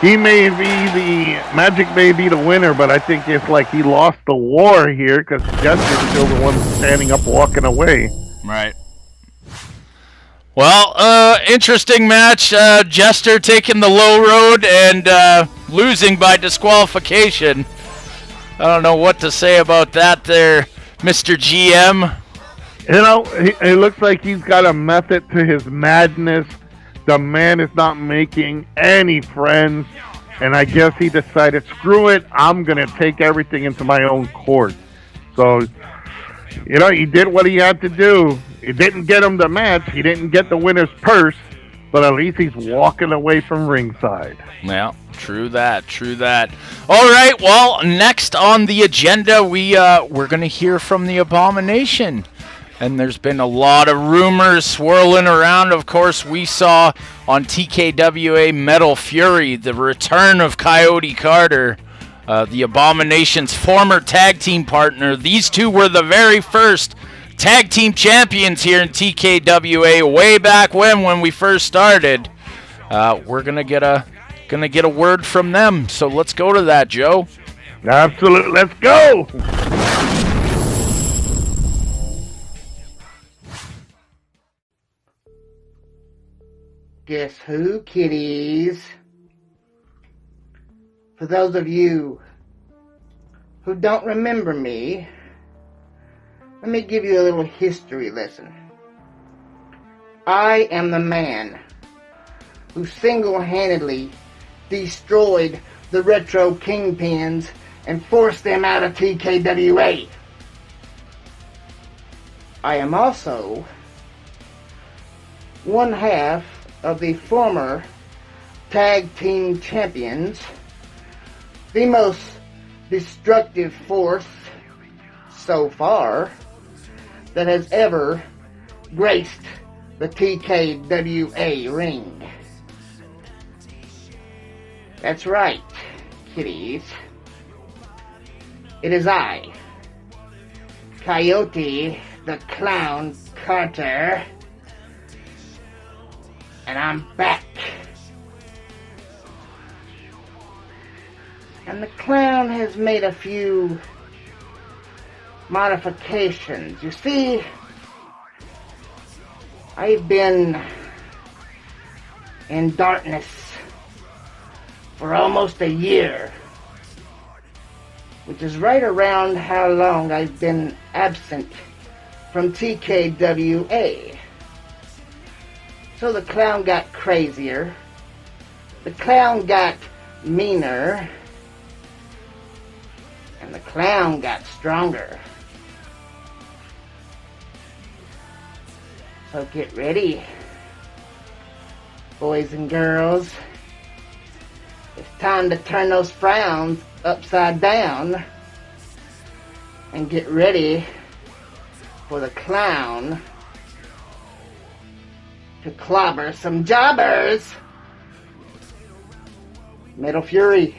he may be Magic may be the winner, but I think it's like he lost the war here because Jester's still the one standing up, walking away. Right. Well, interesting match. Jester taking the low road and losing by disqualification. I don't know what to say about that there, Mr. GM. You know, it looks like he's got a method to his madness. The man is not making any friends, and I guess he decided, screw it, I'm going to take everything into my own court. So, you know, he did what he had to do. It didn't get him the match. He didn't get the winner's purse, but at least he's walking away from ringside. Yeah, true that, true that. All right, well, next on the agenda, we're going to hear from the Abomination. And there's been a lot of rumors swirling around. Of course, we saw on TKWA Metal Fury the return of Coyote Carter, the Abomination's former tag team partner. These two were the very first tag team champions here in TKWA way back when we first started. We're gonna get a word from them. So let's go to that, Joe. Absolutely, let's go. Guess who, kiddies? For those of you who don't remember me, let me give you a little history lesson. I am the man who single-handedly destroyed the Retro Kingpins and forced them out of TKWA. I am also one half of the former tag team champions, the most destructive force so far that has ever graced the TKWA ring. That's right, kiddies. It is I, Coyote the Clown Carter, and I'm back. And the clown has made a few modifications. You see, I've been in darkness for almost a year, which is right around how long I've been absent from TKWA. So the clown got crazier, the clown got meaner, and the clown got stronger. So get ready, boys and girls. It's time to turn those frowns upside down and get ready for the clown to clobber some jobbers. Metal Fury.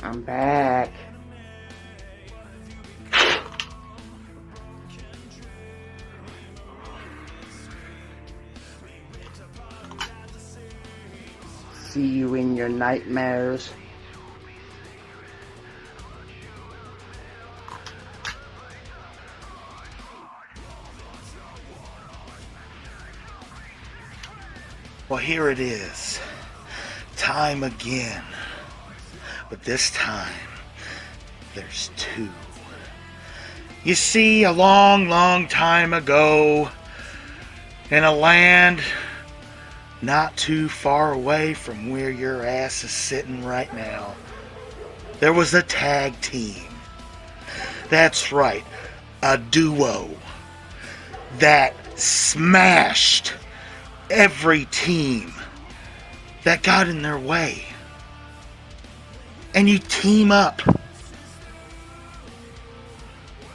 I'm back. See you in your nightmares. Well, here it is. Time again. But this time, there's two. You see, a long, long time ago, in a land not too far away from where your ass is sitting right now, there was a tag team. That's right, a duo that smashed every team that got in their way. And you team up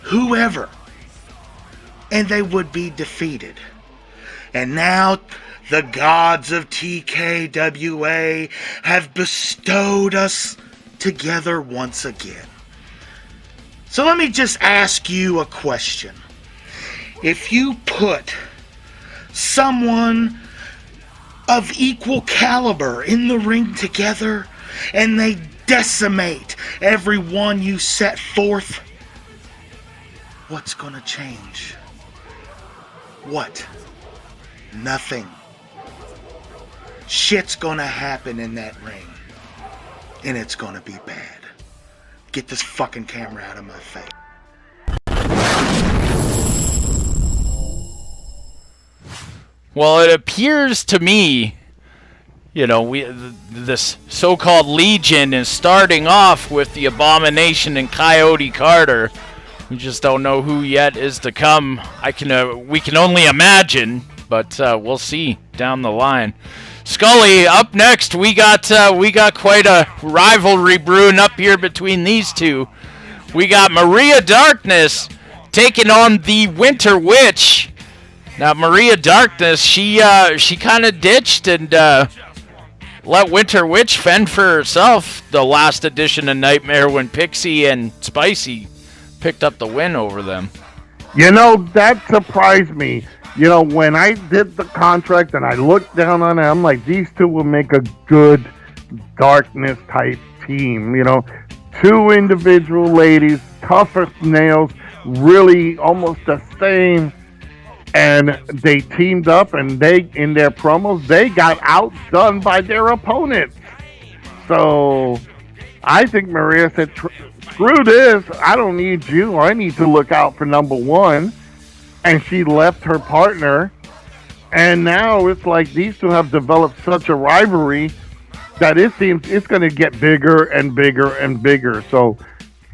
whoever, and they would be defeated. And now the gods of TKWA have bestowed us together once again. So let me just ask you a question. If you put someone of equal caliber in the ring together and they decimate everyone you set forth, what's gonna change? What? Nothing. Shit's gonna happen in that ring, and it's gonna be bad. Get this fucking camera out of my face. Well, it appears to me, you know, this so-called Legion is starting off with the Abomination and Coyote Carter. We just don't know who yet is to come. We can only imagine, but we'll see down the line. Scully, up next, we got quite a rivalry brewing up here between these two. We got Maria Darkness taking on the Winter Witch. Now, Maria Darkness, she kind of ditched and let Winter Witch fend for herself the last edition of Nightmare when Pixie and Spicy picked up the win over them. You know, that surprised me. You know, when I did the contract and I looked down on it, I'm like, these two will make a good Darkness type team. You know, two individual ladies, tough as nails, really almost the same. And they teamed up, and they, in their promos, they got outdone by their opponents. So I think Maria said, screw this, I don't need you, I need to look out for number one. And she left her partner, and now it's like these two have developed such a rivalry that it seems it's going to get bigger and bigger and bigger. So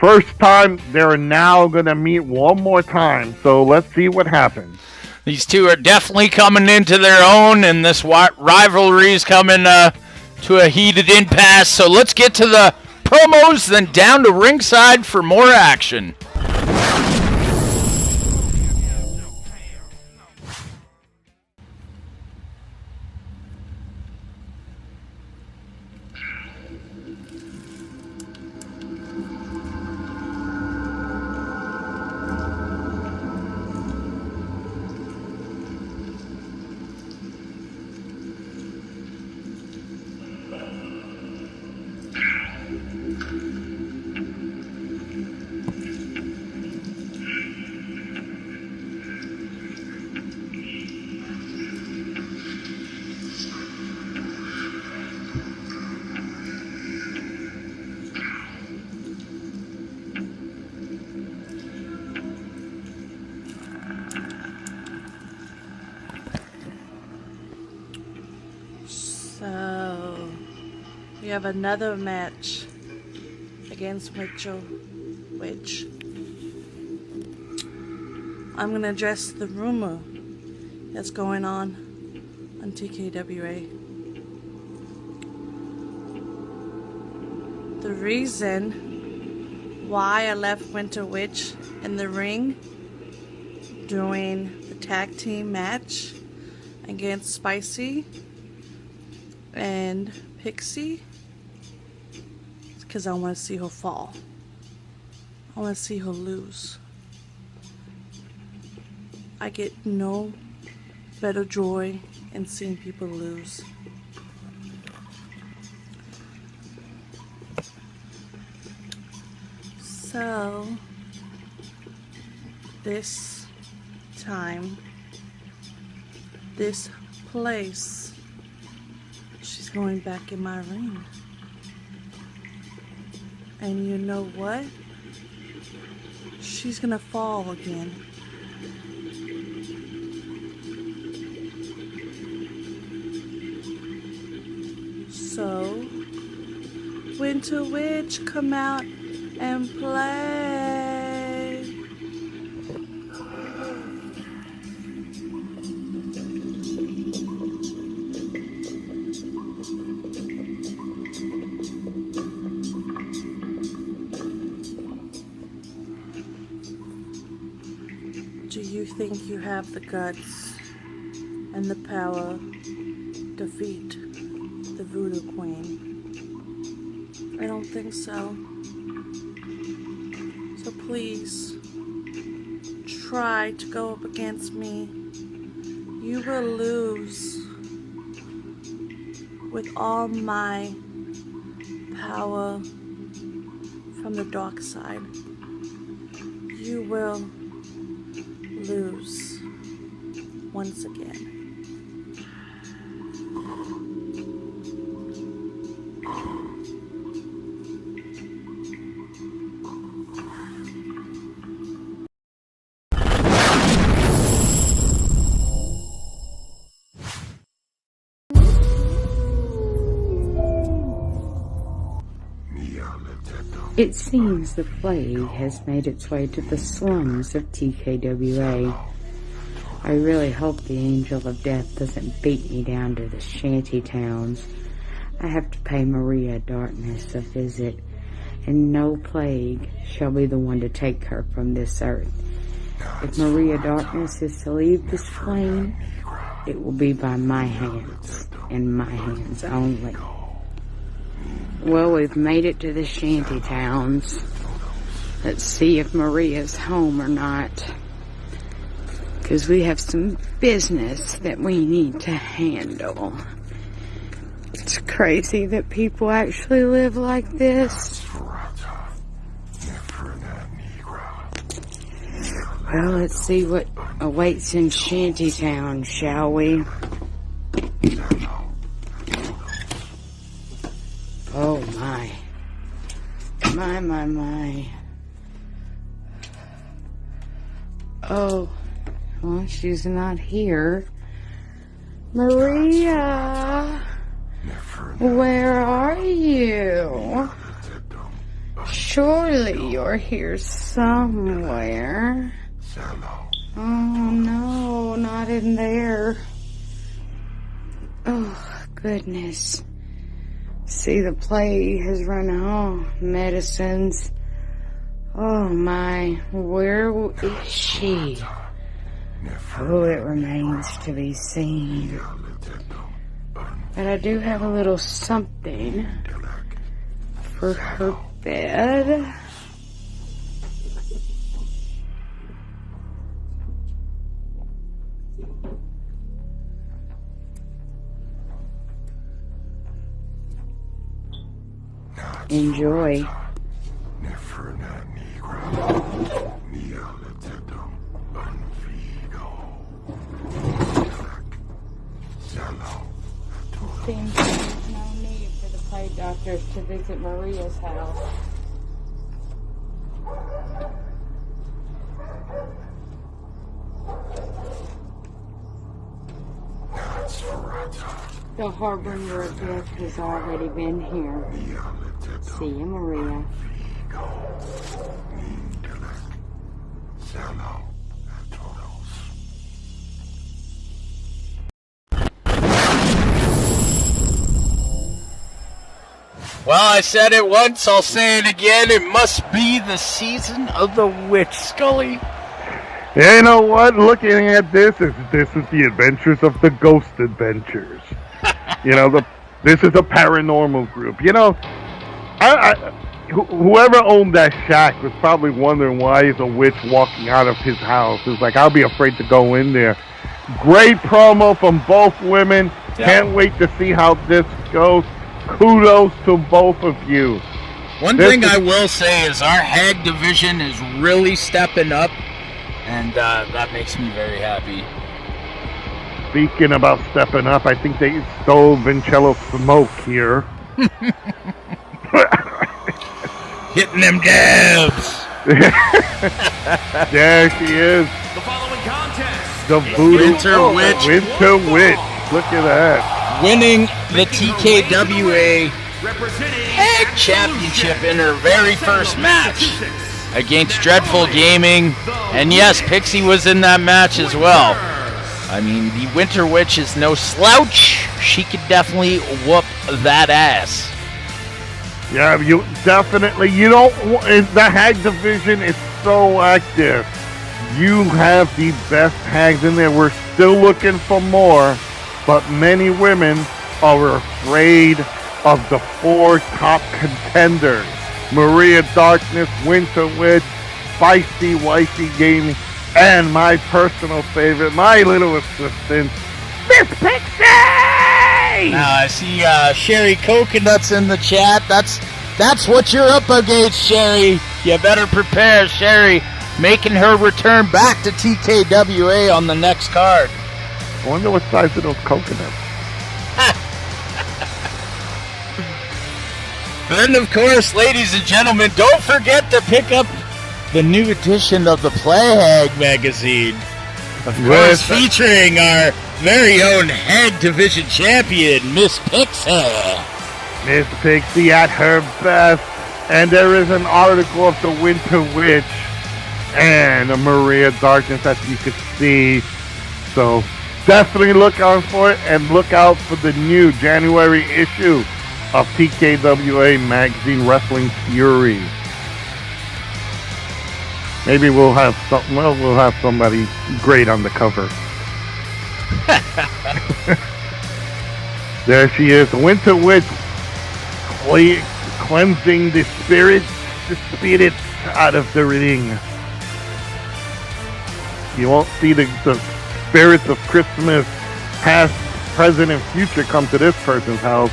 first time, they're now going to meet one more time. So let's see what happens. These two are definitely coming into their own, and this rivalry is coming to a heated impasse. So let's get to the promos, then down to ringside for more action. So, we have another match against Mitchell. Which I'm gonna address the rumor that's going on TKWA. The reason why I left Winter Witch in the ring during the tag team match against Spicy and Pixie is because I want to see her fall. I want to see her lose. I get no better joy in seeing people lose. So, this time, this place, she's going back in my ring. And you know what? She's gonna fall again. So, Winter Witch, come out and play. Do you think you have the guts and the power to defeat the Voodoo Queen? I don't think so. So please, try to go up against me. You will lose with all my power from the dark side. You will lose once again. It seems the plague has made its way to the slums of TKWA. I really hope the angel of death doesn't beat me down to the shanty towns. I have to pay Maria Darkness a visit, and no plague shall be the one to take her from this earth. If Maria Darkness is to leave this plane, it will be by my hands, and my hands only. Well, we've made it to the shanty towns. Let's see if Maria's home or not. Because we have some business that we need to handle. It's crazy that people actually live like this. Well, let's see what awaits in Shantytown, shall we? Oh my. My. Oh, well, she's not here. Maria, where are you? Surely you're here somewhere. Oh no, not in there. Oh, goodness. See, the plague has run all medicines. Oh my, where is she? Oh, it remains to be seen. But I do have a little something for her bed. Enjoy. Seems there's no need for the plague doctors to visit Maria's house. The harbinger of death has already been here. See you, Maria. Well, I said it once, I'll say it again. It must be the season of the witch, Scully. You know what? Looking at this is the adventures of the Ghost Adventures. This is a paranormal group. Whoever owned that shack was probably wondering why is a witch walking out of his house. It's like, I'll be afraid to go in there. Great promo from both women. Yeah. Can't wait to see how this goes. Kudos to both of you. One thing I will say is our hag division is really stepping up, and that makes me very happy. Speaking about stepping up, I think they stole Vincello's smoke here. Hitting them dabs. There she is. The following contest. The Voodoo Winter Witch. Winter Witch. Look at that. Winning the TKWA Hag Championship in her very first match against Dreadful Gaming. And yes, Pixie was in that match as well. I mean, the Winter Witch is no slouch. She could definitely whoop that ass. Yeah, you definitely. The Hag division is so active. You have the best hags in there. We're still looking for more, but many women are afraid of the 4 top contenders: Maria Darkness, Winter Witch, Feisty Wifey Gaming, and my personal favorite, my little assistant, Miss Pixie! Now I see Sherry Coconuts in the chat. That's what you're up against, Sherry. You better prepare, Sherry. Making her return back to TKWA on the next card. I wonder what size of those coconuts. And of course, ladies and gentlemen, don't forget to pick up the new edition of the Play Hag magazine. Of course, featuring our very own Hag Division champion, Miss Pixie. Miss Pixie at her best. And there is an article of the Winter Witch and Maria Darkness that you could see. So definitely look out for it, and look out for the new January issue of TKWA magazine, Wrestling Fury. Maybe we'll have somebody great on the cover. There she is, the Winter Witch, cleansing the spirits out of the ring. You won't see the spirits of Christmas, past, present, and future, come to this person's house.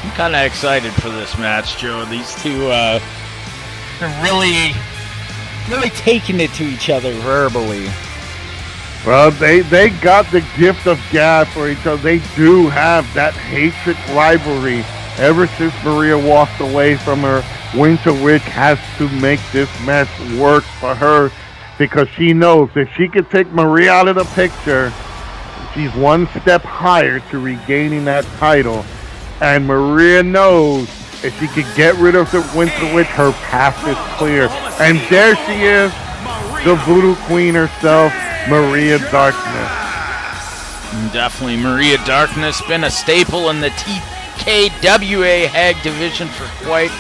I'm kind of excited for this match, Joe. These two, they're really taking it to each other verbally. Well, they got the gift of gab for each other. They do have that hatred rivalry. Ever since Maria walked away from her, Winter Witch has to make this match work for her, because she knows if she could take Maria out of the picture, she's one step higher to regaining that title. And Maria knows if she could get rid of the Winter Witch, her path is clear. And there she is, the Voodoo Queen herself, Maria Darkness. Definitely, Maria Darkness been a staple in the TKWA Hag division for quite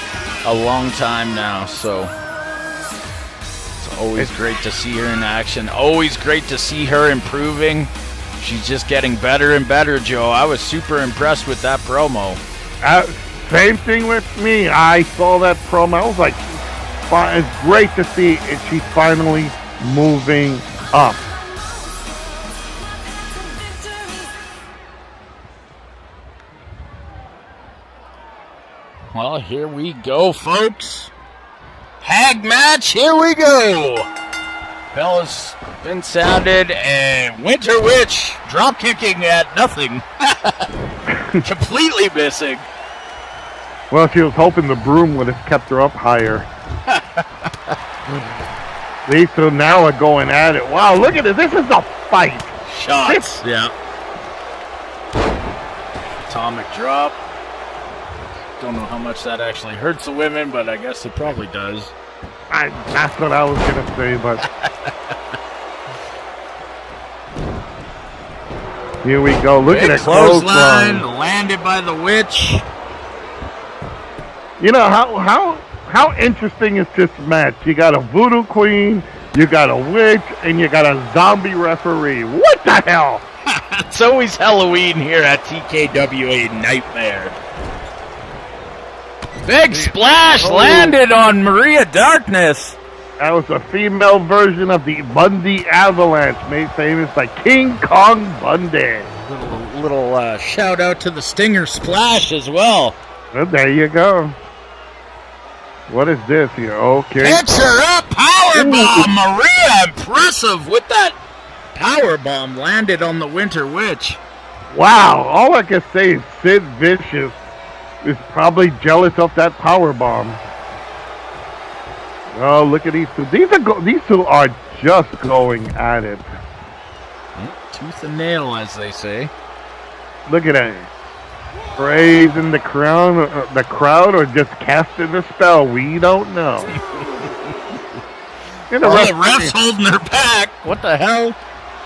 a long time now, so it's always great to see her in action. Always great to see her improving. She's just getting better and better, Joe. I was super impressed with that promo. Same thing with me. I saw that promo. I was like, it's great to see it. She's finally moving up. Well, here we go, folks. Hag match, here we go. Bell has been sounded, and Winter Witch drop kicking at nothing. Completely missing. Well, she was hoping the broom would have kept her up higher. These two now are going at it. Wow, look at it. This is a fight. Shots. Yeah. atomic drop. Don't know how much that actually hurts the women, but I guess it probably does. That's what I was going to say, but... Here we go. Look at that clothesline. Landed by the witch. You know, how interesting is this match? You got a voodoo queen, you got a witch, and you got a zombie referee. What the hell? It's always Halloween here at TKWA Nightmare. Big splash landed on Maria Darkness. That was a female version of the Bundy Avalanche, made famous by King Kong Bundy. Little shout out to the Stinger Splash as well. Well, there you go. What is this here? Okay. Picks her up, powerbomb. Maria, impressive with that powerbomb landed on the Winter Witch. Wow, all I can say is Sid Vicious is probably jealous of that powerbomb. Oh, look at these two. These two are just going at it. Tooth and nail, as they say. Look at that. Praising the crowd, or just casting a spell. We don't know. The ref's holding her back. What the hell?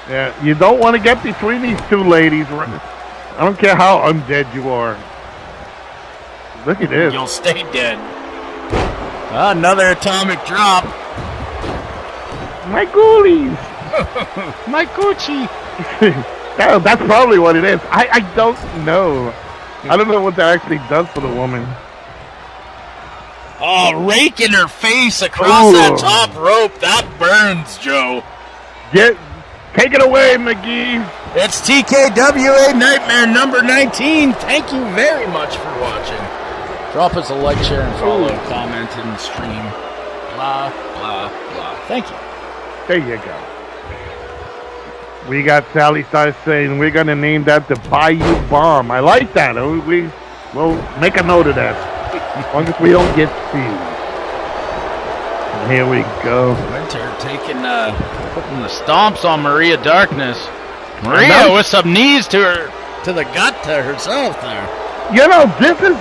Yeah, you don't want to get between these two ladies. I don't care how undead you are. Look at this. You'll stay dead. Another atomic drop. My ghoulies. My Gucci. That's probably what it is. I don't know. I don't know what that actually does for the woman. Oh, rake in her face across that top rope. That burns, Joe. Take it away, McGee. It's TKWA Nightmare number 19. Thank you very much for watching. Drop us a like, share, and follow, comment, and stream. Blah, blah, blah. Thank you. There you go. We got Sally Star saying we're going to name that the Bayou Bomb. I like that. We'll make a note of that. As long as we don't get sued. And here we go. Winter putting the stomps on Maria Darkness. Maria with some knees to the gut to herself there. You know, this is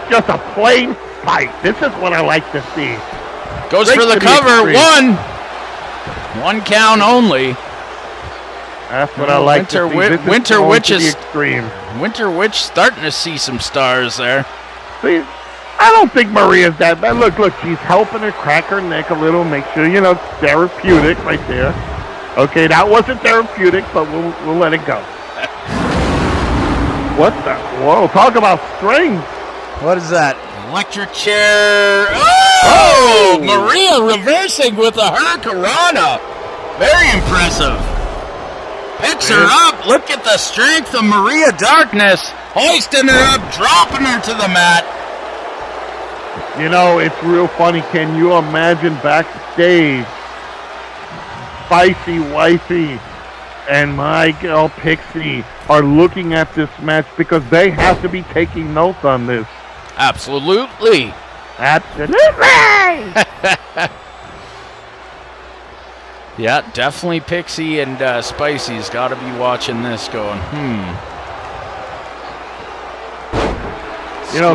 just a plain fight. This is what I like to see. Goes for the cover. One count only. That's what I like to see. Winter Witch is extreme. Winter Witch starting to see some stars there. See, I don't think Maria's that bad. Look, she's helping her crack her neck a little. Make sure, it's therapeutic right there. Okay, that wasn't therapeutic, but we'll let it go. What the? Whoa, talk about strength. What is that? Electric chair. Oh! Maria reversing with a hurricanrana. Very impressive. Picks her up. Look at the strength of Maria Darkness. Hoisting her up, dropping her to the mat. It's real funny. Can you imagine backstage? Spicy Wifey and my girl Pixie are looking at this match because they have to be taking notes on this. Absolutely. Yeah, definitely Pixie and Spicy's got to be watching this going,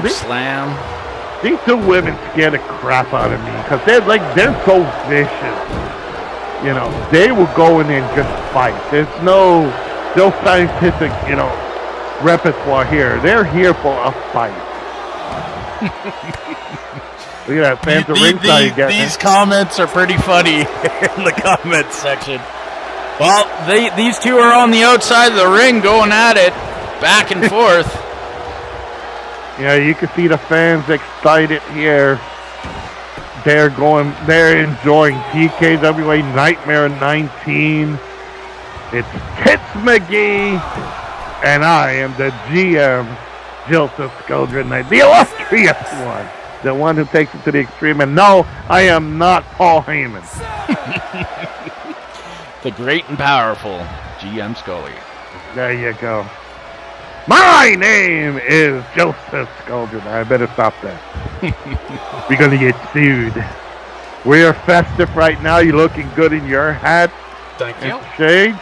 slam. These two women scare the crap out of me because they're so vicious. They will go in there and just fight. There's no scientific, repertoire here. They're here for a fight. Look at that, fans of ringside. These comments are pretty funny in the comments section. Well, these two are on the outside of the ring going at it, back and forth. Yeah, you can see the fans excited here. They're enjoying TKWA Nightmare 19. It's Tits McGee, and I am the GM, Joseph Scoldren, the illustrious one. The one who takes it to the extreme. And no, I am not Paul Heyman. The great and powerful GM Scully. There you go. My name is Joseph Scoldren. I better stop that. We're going to get sued. We're festive right now. You're looking good in your hat. Thank you. Shades.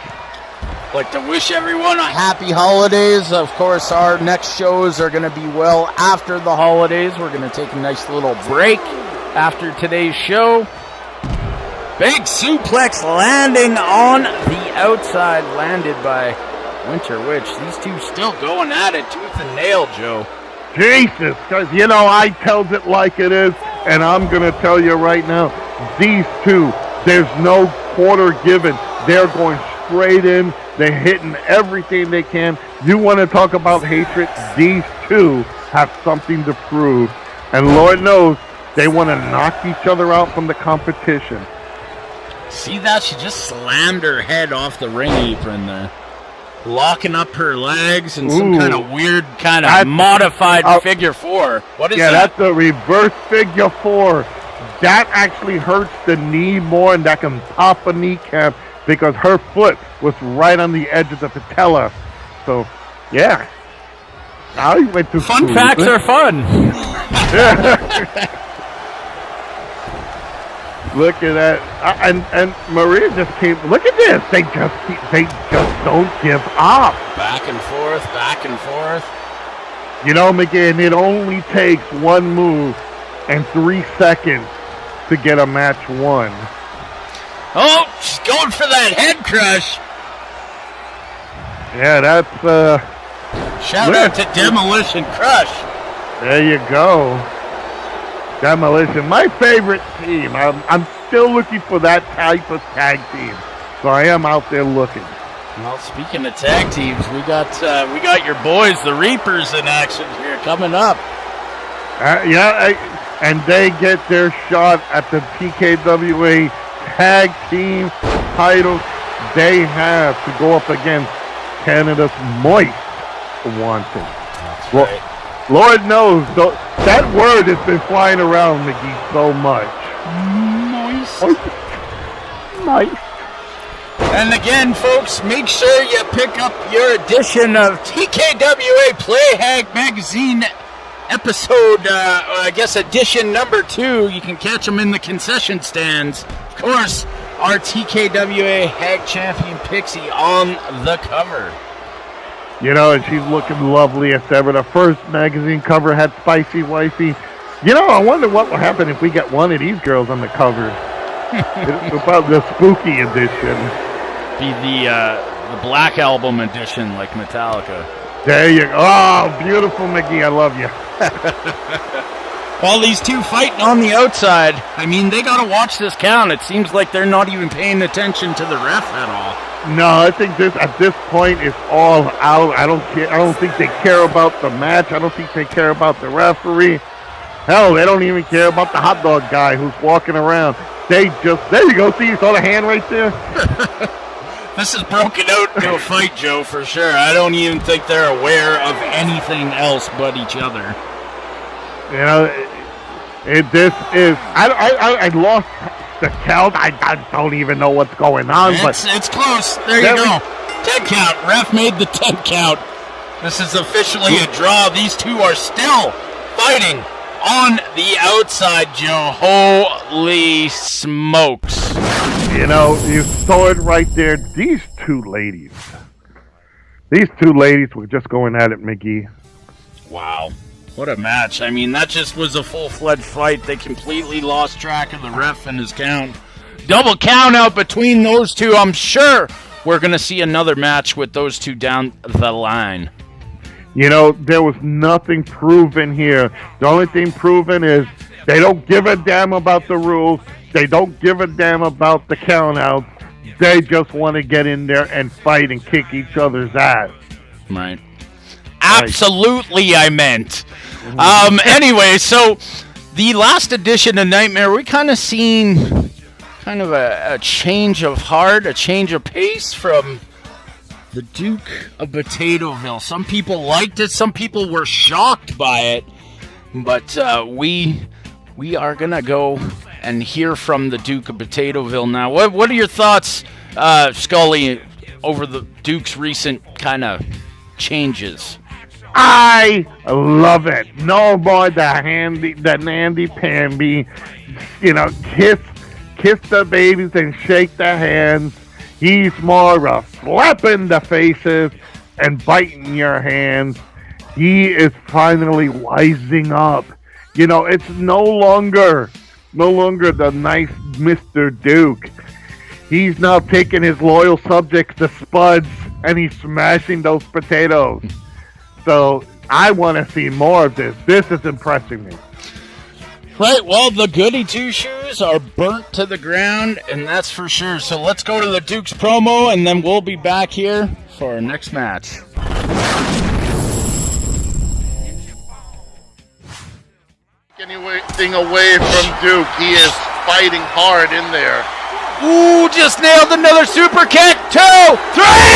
like to wish everyone a happy holidays. Of course, our next shows are going to be well after the holidays. We're going to take a nice little break after today's show. Big suplex landing on the outside, landed by Winter Witch. These two still going at it tooth and nail, Joe. Jesus, because, I tells it like it is, and I'm going to tell you right now, these two, there's no quarter given. They're going straight in. They're hitting everything they can. You want to talk about hatred? These two have something to prove. And Lord knows, they want to knock each other out from the competition. See that? She just slammed her head off the ring apron there. Locking up her legs and some kind of weird, modified figure four. What is that? Yeah, that's a reverse figure four. That actually hurts the knee more, and that can pop a kneecap because her foot was right on the edge of the patella. So, yeah. Now you went to fun school. Facts are fun. Look at that, and Maria just came. Look at this. They just don't give up. Back and forth, back and forth. McGinn, it only takes one move and 3 seconds to get a match won. Oh, she's going for that head crush. Yeah, that's shout out to Demolition Crush. There you go. Demolition, my favorite team. I'm still looking for that type of tag team, so I am out there looking. Well, speaking of tag teams, we got your boys, the Reapers, in action here coming up. And they get their shot at the TKWA tag team titles. They have to go up against Canada's Moist Wanted. That's right. Lord knows, that word has been flying around, McGee, so much. Moist. And again, folks, make sure you pick up your edition of TKWA Playhag Magazine episode, edition number 2. You can catch them in the concession stands. Of course, our TKWA Hag Champion Pixie on the cover. And she's looking lovely as ever. The first magazine cover had Spicy Wifey. I wonder what will happen if we get one of these girls on the cover. It's about the spooky edition. Be the Black Album edition, like Metallica. There you go. Oh, beautiful, Mickey. I love you. All these two fighting on the outside. I mean, they got to watch this count. It seems like they're not even paying attention to the ref at all. No, I think at this point it's all out. I don't think they care about the match. I don't think they care about the referee. Hell, they don't even care about the hot dog guy who's walking around. There you go. See, you saw the hand right there? This is broken out into a fight, Joe, for sure. I don't even think they're aware of anything else but each other. I lost the count. I don't even know what's going on. It's close. There you go. 10 count. Ref made the 10 count. This is officially a draw. These two are still fighting on the outside, Joe. Holy smokes. You saw it right there. These two ladies were just going at it, McGee. Wow. What a match. I mean, that just was a full-fledged fight. They completely lost track of the ref and his count. Double count out between those two. I'm sure we're going to see another match with those two down the line. There was nothing proven here. The only thing proven is they don't give a damn about the rules. They don't give a damn about the count-outs. They just want to get in there and fight and kick each other's ass. Right. Absolutely, I meant. Anyway, so the last edition of Nightmare, we kind of seen a change of heart, a change of pace from the Duke of Potatoeville. Some people liked it, some people were shocked by it, but we are gonna go and hear from the Duke of Potatoeville now. What are your thoughts, Scully, over the Duke's recent kind of changes? I love it. No more the namby-pamby, kiss the babies and shake their hands. He's more of slapping the faces and biting your hands. He is finally wising up. You know, it's no longer the nice Mr. Duke. He's now taking his loyal subjects to Spuds and he's smashing those potatoes. So I want to see more of this. This is impressing me. Right, well, the goody two-shoes are burnt to the ground, and that's for sure. So let's go to the Duke's promo, and then we'll be back here for our next match. Anything away from Duke, he is fighting hard in there. Ooh, just nailed another super kick. 2, 3,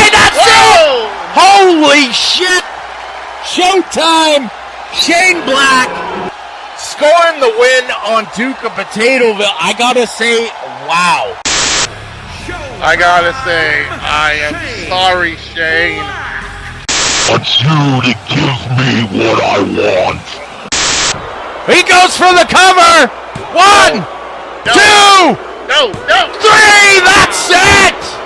that's it! Holy shit! Showtime! Shane Black scoring the win on Duke of Potatoville. I gotta say, wow. I gotta say, I am sorry, Shane. It's you that gives me what I want. He goes for the cover! 1, 2, no, 3, that's it!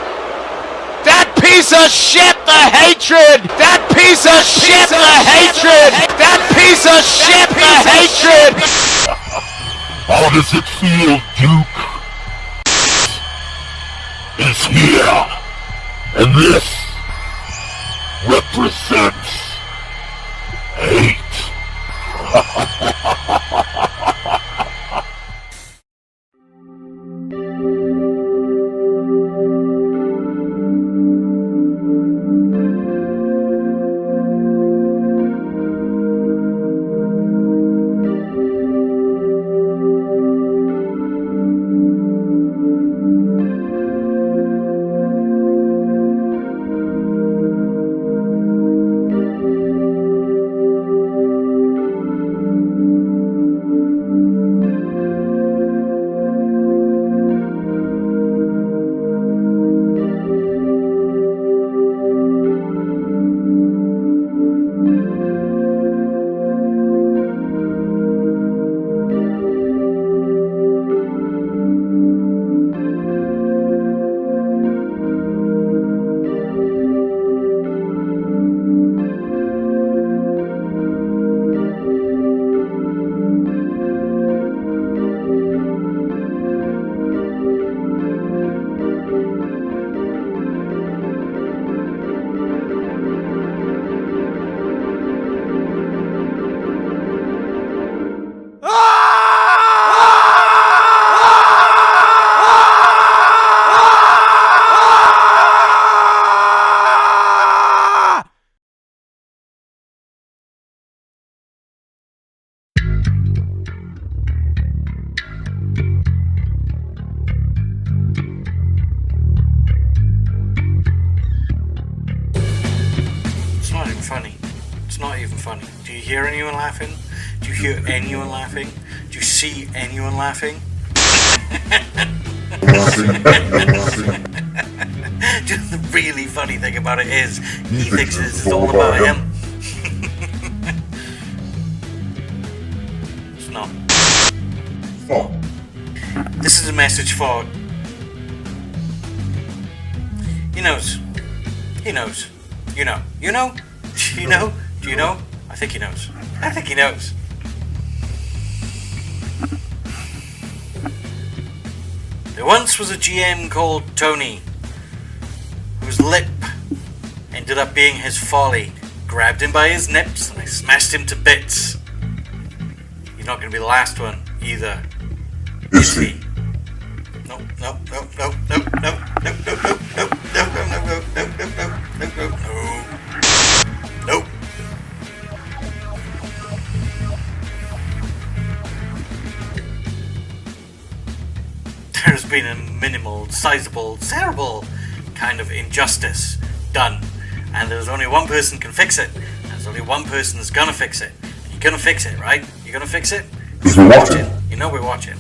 That piece of shit, the hatred! That piece of shit, the hatred! That piece of shit, the hatred! How does it feel, Duke? Is here, and this represents hate. Funny. It's not even funny. Do you hear anyone laughing? Do you hear anyone laughing? Do you see anyone laughing? Just the really funny thing about it is, he thinks this is all about him. It's not. This is a message for... He knows. He knows. You know. You know? Do you know? Do you know? I think he knows. I think he knows. There once was a GM called Tony, whose lip ended up being his folly. Grabbed him by his nips and I smashed him to bits. He's not going to be the last one either, is he? No, no, no, no, no, no, no, no, no, no, no, no, no, no, no, no, no, no, no. Nope. There's been a minimal, sizable, terrible kind of injustice done, and there's only one person can fix it. And there's only one person that's gonna fix it. And you're gonna fix it, right? You're gonna fix it? We're watching. You know we're watching.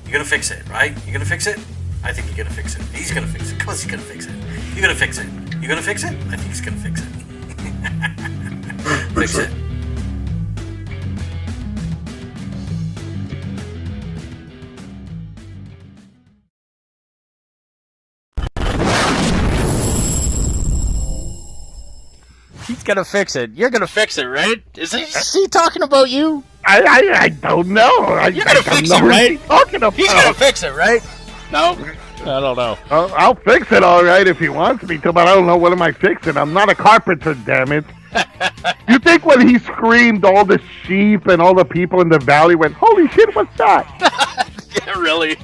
You're gonna fix it, right? You're gonna fix it? I think you're gonna fix it. He's gonna fix it. Of course he's gonna fix it. You're gonna fix it. You're gonna fix it? I think he's gonna fix it. Fix it. He's gonna fix it. You're gonna fix it, right? Is he talking about you? I don't know. You're gonna fix it, right? He's gonna fix it, right? No? I don't know. I'll fix it all right if he wants me to, but I don't know what am I fixing. I'm not a carpenter, damn it. You think when he screamed, all the sheep and all the people in the valley went, holy shit, what's that? Yeah, really.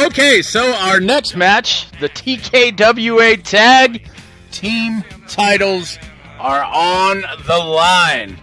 Okay, so our next match, the TKWA Tag Team titles are on the line.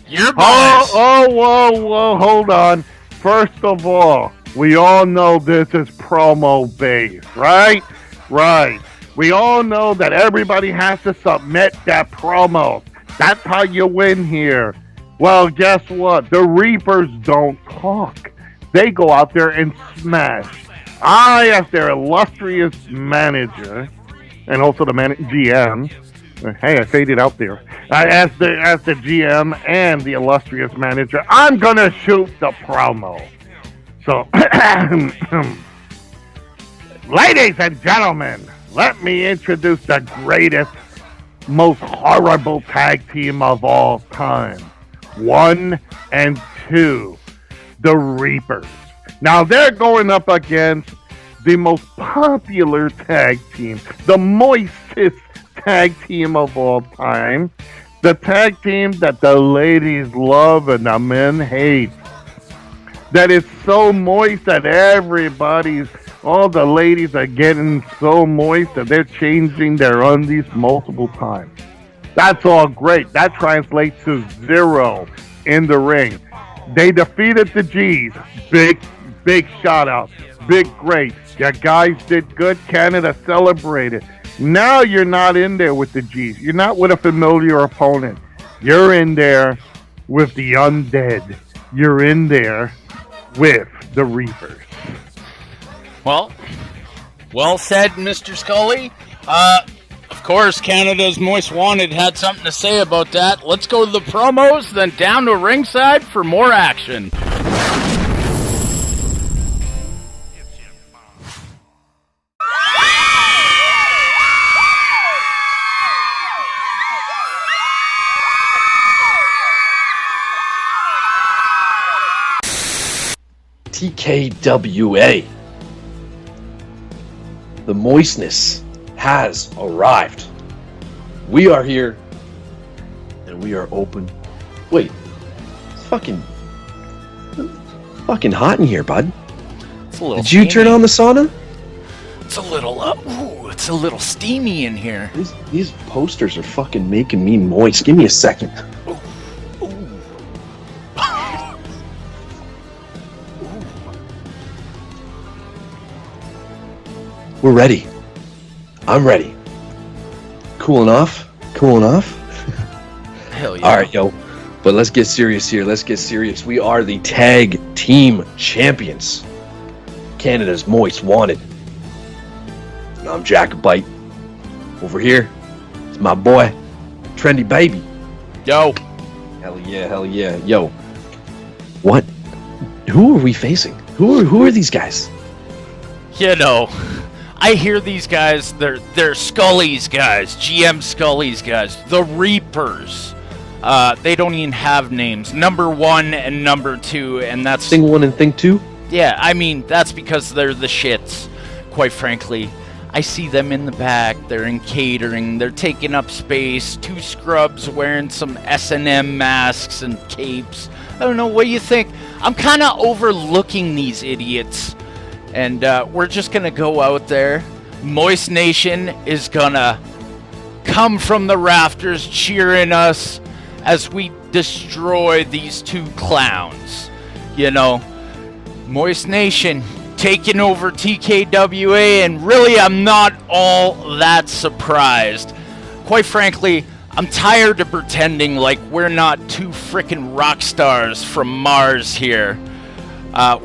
Your boys. Whoa, hold on. First of all, we all know this is promo based, right? Right. We all know that everybody has to submit that promo. That's how you win here. Well, guess what? The Reapers don't talk. They go out there and smash. I, as their illustrious manager, and also the GM, hey, I faded out there. As the GM and the illustrious manager, I'm gonna shoot the promo. So, ladies and gentlemen, let me introduce the greatest, most horrible tag team of all time. 1 and 2, the Reapers. Now they're going up against the most popular tag team, the moistest tag team of all time, the tag team that the ladies love and the men hate. That is so moist that all the ladies are getting so moist that they're changing their undies multiple times. That's all great. That translates to 0 in the ring. They defeated the G's. Big shout out. Big great. You guys did good. Canada celebrated. Now you're not in there with the G's. You're not with a familiar opponent. You're in there with the undead. You're in there with the Reapers. Well said, Mr. Scully. Of course, Canada's Most Wanted had something to say about that. Let's go to the promos, then down to ringside for more action. TKWA. The moistness has arrived. We are here and we are open. Wait, it's fucking hot in here, bud. It's a little Did you turn on the sauna? It's a little steamy in here. These posters are fucking making me moist. Give me a second. We're ready. I'm ready. Cooling off? Hell yeah. Alright, yo. But let's get serious here. We are the tag team champions. Canada's Most Wanted. I'm Jacobite. Over here, it's my boy, Trendy Baby. Yo. Hell yeah. Yo. What? Who are we facing? Who are these guys? You know, I hear these guys, they're Scully's guys, GM Scully's guys, the Reapers. They don't even have names. Number 1 and number 2, and that's... Thing 1 and Thing 2? Yeah, I mean, that's because they're the shits, quite frankly. I see them in the back, they're in catering, they're taking up space, 2 scrubs wearing some S&M masks and capes. I don't know, what do you think? I'm kind of overlooking these idiots. And we're just going to go out there. Moist Nation is going to come from the rafters cheering us as we destroy these 2 clowns. You know, Moist Nation taking over TKWA, and really I'm not all that surprised. Quite frankly, I'm tired of pretending like we're not 2 frickin' rock stars from Mars here.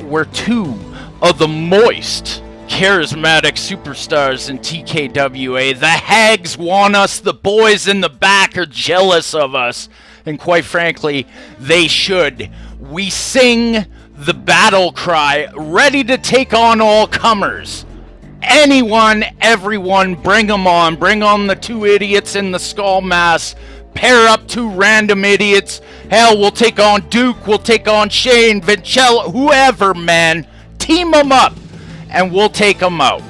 We're 2 of the moist, charismatic superstars in TKWA. The hags want us, the boys in the back are jealous of us, and quite frankly, they should. We sing the battle cry, ready to take on all comers. anyone, everyone, bring them on. Bring on the 2 idiots in the skull mask. Pair up 2 random idiots. Hell, we'll take on Duke. We'll take on Shane, Vincello, whoever, man. Team them up, and we'll take them out.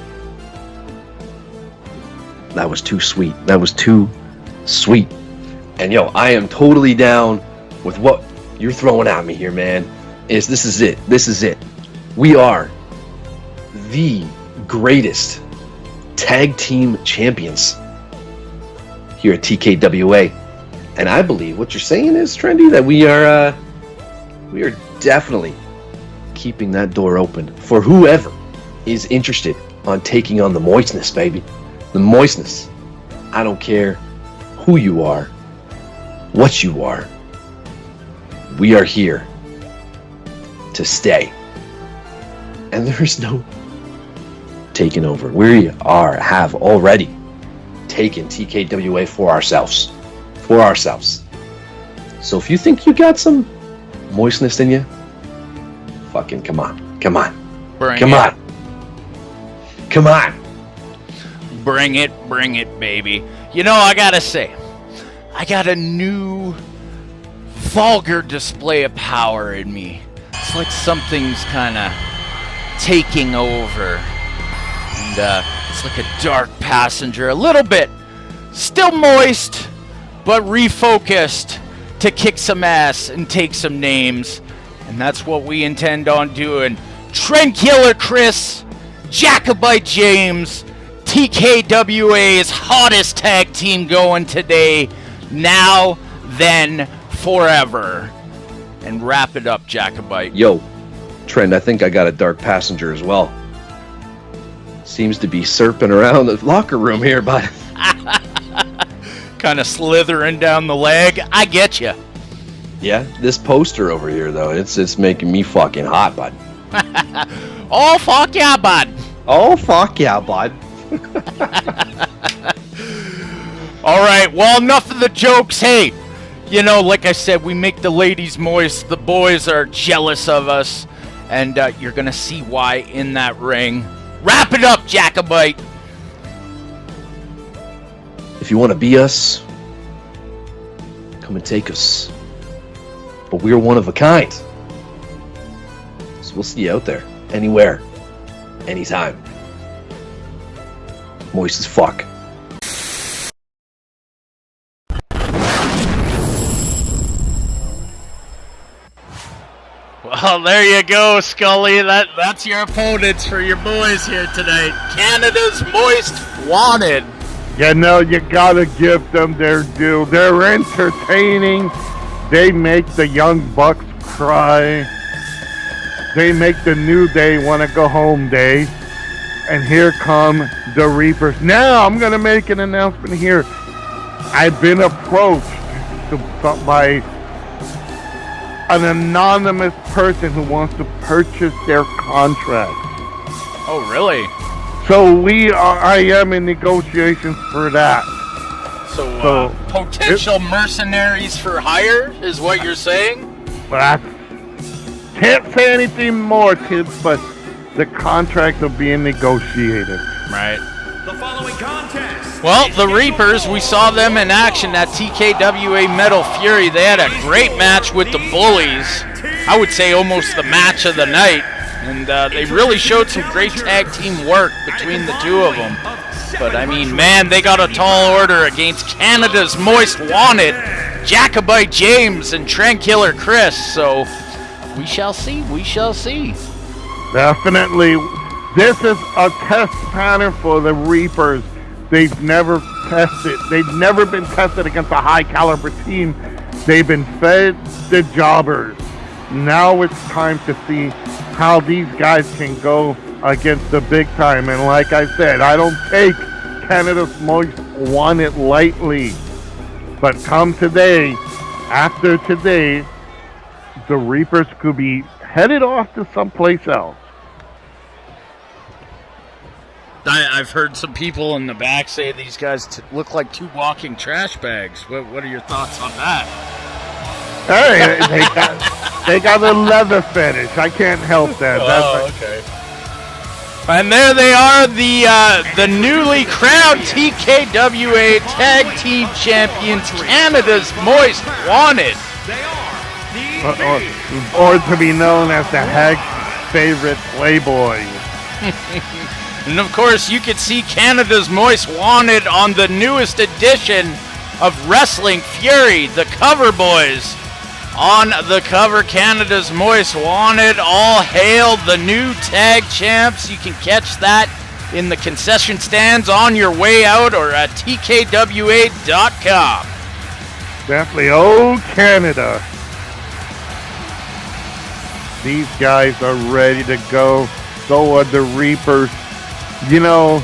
That was too sweet. That was too sweet. And yo, I am totally down with what you're throwing at me here, man. This is it. This is it. We are the greatest tag team champions here at TKWA. And I believe what you're saying is, Trendy, that we are definitely keeping that door open for whoever is interested on taking on the moistness, baby. The moistness. I don't care who you are, what you are. We are here to stay. And there is no taking over. We have already taken TKWA for ourselves. For ourselves. So if you think you got some moistness in you, fucking come on. Come on. Come on. Come on. Bring it, baby. You know, I gotta say, I got a new vulgar display of power in me. It's like something's kind of taking over. And it's like a dark passenger, a little bit. Still moist, but refocused to kick some ass and take some names. And that's what we intend on doing. Trent Killer Chris, Jacobite James, TKWA's hottest tag team going today. Now, then, forever. And wrap it up, Jacobite. Yo, Trent, I think I got a dark passenger as well. Seems to be serping around the locker room here, bud. Kind of slithering down the leg. I get you. Yeah, this poster over here, though, it's making me fucking hot, bud. Oh, fuck yeah, bud. Oh, fuck yeah, bud. All right, well, enough of the jokes. Hey, you know, like I said, we make the ladies moist. The boys are jealous of us. And you're going to see why in that ring. Wrap it up, Jacobite. If you want to be us, come and take us. But we're one of a kind. So we'll see you out there. Anywhere. Anytime. Moist as fuck. Well, there you go, Scully. That's your opponents for your boys here tonight. Canada's Moist Wanted. You know, you gotta give them their due. They're entertaining. They make the young bucks cry. They make the New Day want to go home day. And here come the Reapers. Now, I'm going to make an announcement here. I've been approached by an anonymous person who wants to purchase their contract. Oh, really? So I am in negotiations for that. So potential mercenaries for hire is what you're saying? But I can't say anything more, kids, but the contracts are being negotiated. Right. The following contest. Well, the Reapers, we saw them in action at TKWA Metal Fury. They had a great match with the Bullies. I would say almost the match of the night. And they really showed some great tag team work between the two of them. But, I mean, man, they got a tall order against Canada's Moist Wanted, Jacobite James and Trent Killer Chris. So, we shall see. We shall see. Definitely. This is a test pattern for the Reapers. They've never been tested against a high caliber team. They've been fed the jobbers. Now it's time to see how these guys can go against the big time. And like I said, I don't take Canada's Most Wanted lightly. But come today, after today, the Reapers could be headed off to someplace else. I've heard some people in the back say these guys look like two walking trash bags. What are your thoughts on that? Hey, they got a leather fetish. I can't help that. Oh, okay. And there they are, the newly crowned TKWA Tag Team Champions, Canada's Most Wanted. Or to be known as the Hag's favorite Playboy. And of course, you can see Canada's Most Wanted on the newest edition of Wrestling Fury, the Cover Boys. On the cover, Canada's Most Wanted. All hail the new tag champs. You can catch that in the concession stands on your way out or at tkwa.com. Definitely. Oh, Canada. These guys are ready to go. So are the Reapers. You know,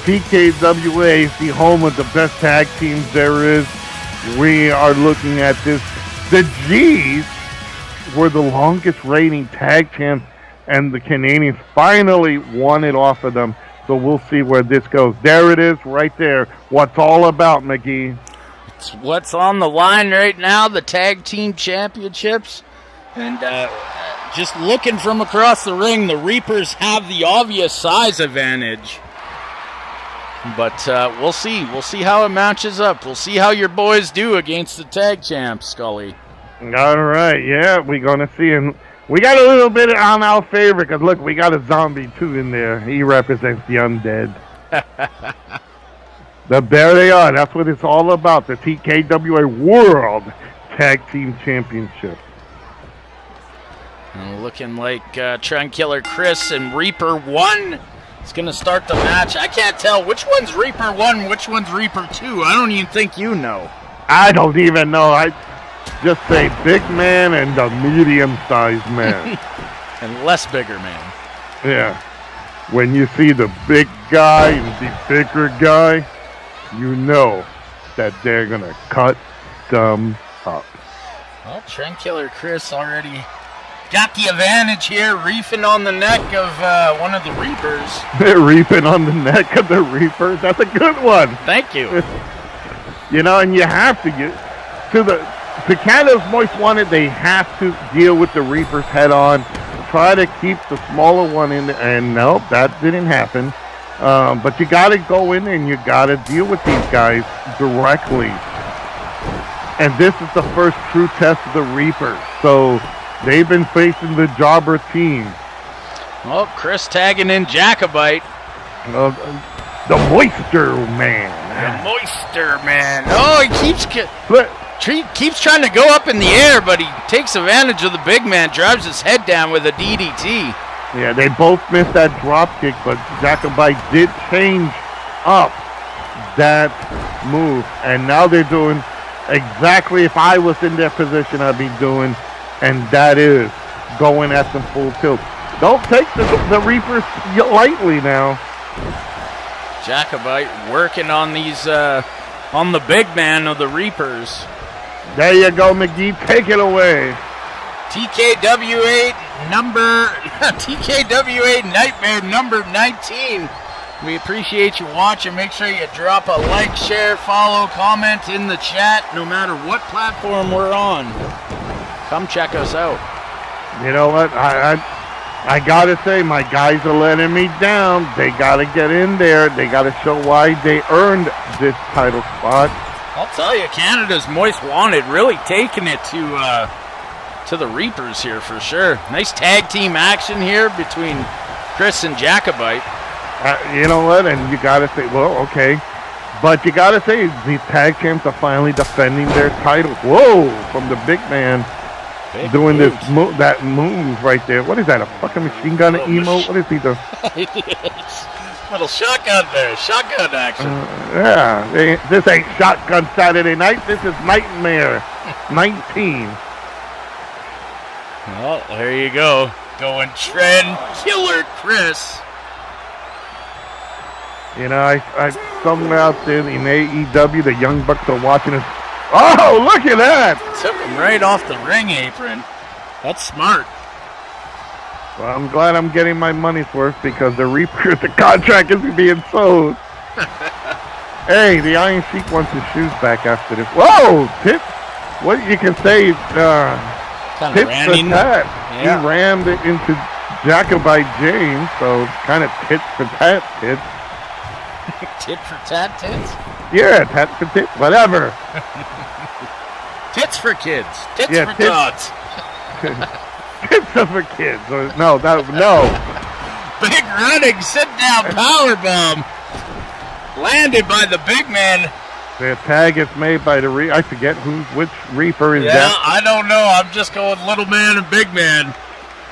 TKWA is the home of the best tag teams there is. We are looking at this. The G's were the longest reigning tag champs, and the Canadians finally won it off of them. So we'll see where this goes. There it is right there. What's all about, McGee? It's what's on the line right now, the Tag Team Championships. And just looking from across the ring, the Reapers have the obvious size advantage. But we'll see. We'll see how it matches up. We'll see how your boys do against the tag champs, Scully. All right, yeah, we're going to see. And we got a little bit on our favorite, because look, we got a zombie, too, in there. He represents the undead. But there they are. That's what it's all about, the TKWA World Tag Team Championship. And looking like Trend Killer Chris and Reaper 1 is going to start the match. I can't tell which one's Reaper 1, which one's Reaper 2. I don't even think you know. I don't even know. I just say big man and the medium-sized man. And less bigger man. Yeah. When you see the big guy and the bigger guy, you know that they're going to cut them up. Well, Trend Killer Chris already got the advantage here, reefing on the neck of one of the Reapers. They're reaping on the neck of the Reapers. That's a good one. Thank you. You know, and you have to get to Canada's Most Wanted. They have to deal with the Reapers head on. Try to keep the smaller one in, and nope, that didn't happen. But you got to go in and you got to deal with these guys directly. And this is the first true test of the Reapers. So they've been facing the jobber team. Well, Chris tagging in Jacobite. The Moisture Man. The Moisture Man. Oh, he keeps trying to go up in the air, but he takes advantage of the big man, drives his head down with a DDT. Yeah, they both missed that drop kick, but Jacobite did change up that move. And now they're doing exactly, if I was in their position, I'd be doing, and that is going at them full tilt. Don't take the Reapers lightly now. Jacobite working on these, on the big man of the Reapers. There you go, McGee. Take it away. TKWA Nightmare number 19. We appreciate you watching. Make sure you drop a like, share, follow, comment in the chat, no matter what platform we're on. Come check us out. You know what? I gotta say, my guys are letting me down. They gotta get in there. They gotta show why they earned this title spot. I'll tell you, Canada's Most Wanted really taking it to the Reapers here for sure. Nice tag team action here between Chris and Jacobite. You know what? And you gotta say, well, okay. But you gotta say, these tag champs are finally defending their titles. Whoa! From the big man. Big doing moves. that move right there. What is that? A fucking machine gun emote? What is he doing? Little shotgun there. Shotgun action. Yeah. This ain't Shotgun Saturday Night. This is Nightmare 19. Well, there you go. Going Trend Killer Chris. You know, I somewhere out there in AEW, the Young Bucks are watching us. Oh, look at that! Took him right off the ring apron. That's smart. Well, I'm glad I'm getting my money's worth because the Reaper, the contract isn't being sold. Hey, the Iron Sheik wants his shoes back after this. Whoa! Tip! What you can say, Kinda Tip's ran in. attack. Yeah. He rammed it into Jacobite James, so kind of tit for tat tits. Tit for tat tits? Yeah, tat for tits, whatever. Tits for kids. Tits Yeah, for tits. gods. Tits are for kids. No. Big running, sit down power bomb. Landed by the big man. The tag is made by the I forget which Reaper is Yeah, that. I don't know. I'm just going little man and big man.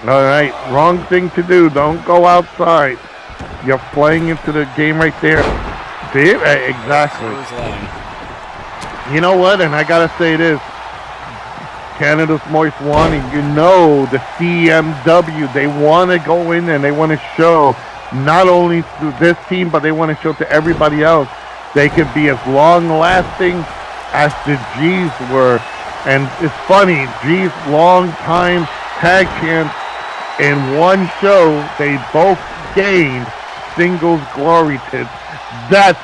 All right, wrong thing to do. Don't go outside. You're playing into the game right there. See? Exactly. You know what? And I gotta say this. Canada's Most Wanted, the CMW, they want to go in and they want to show not only to this team, but they want to show to everybody else they could be as long-lasting as the G's were. And it's funny, G's long-time tag champs, in one show, they both gained singles glory tips. That's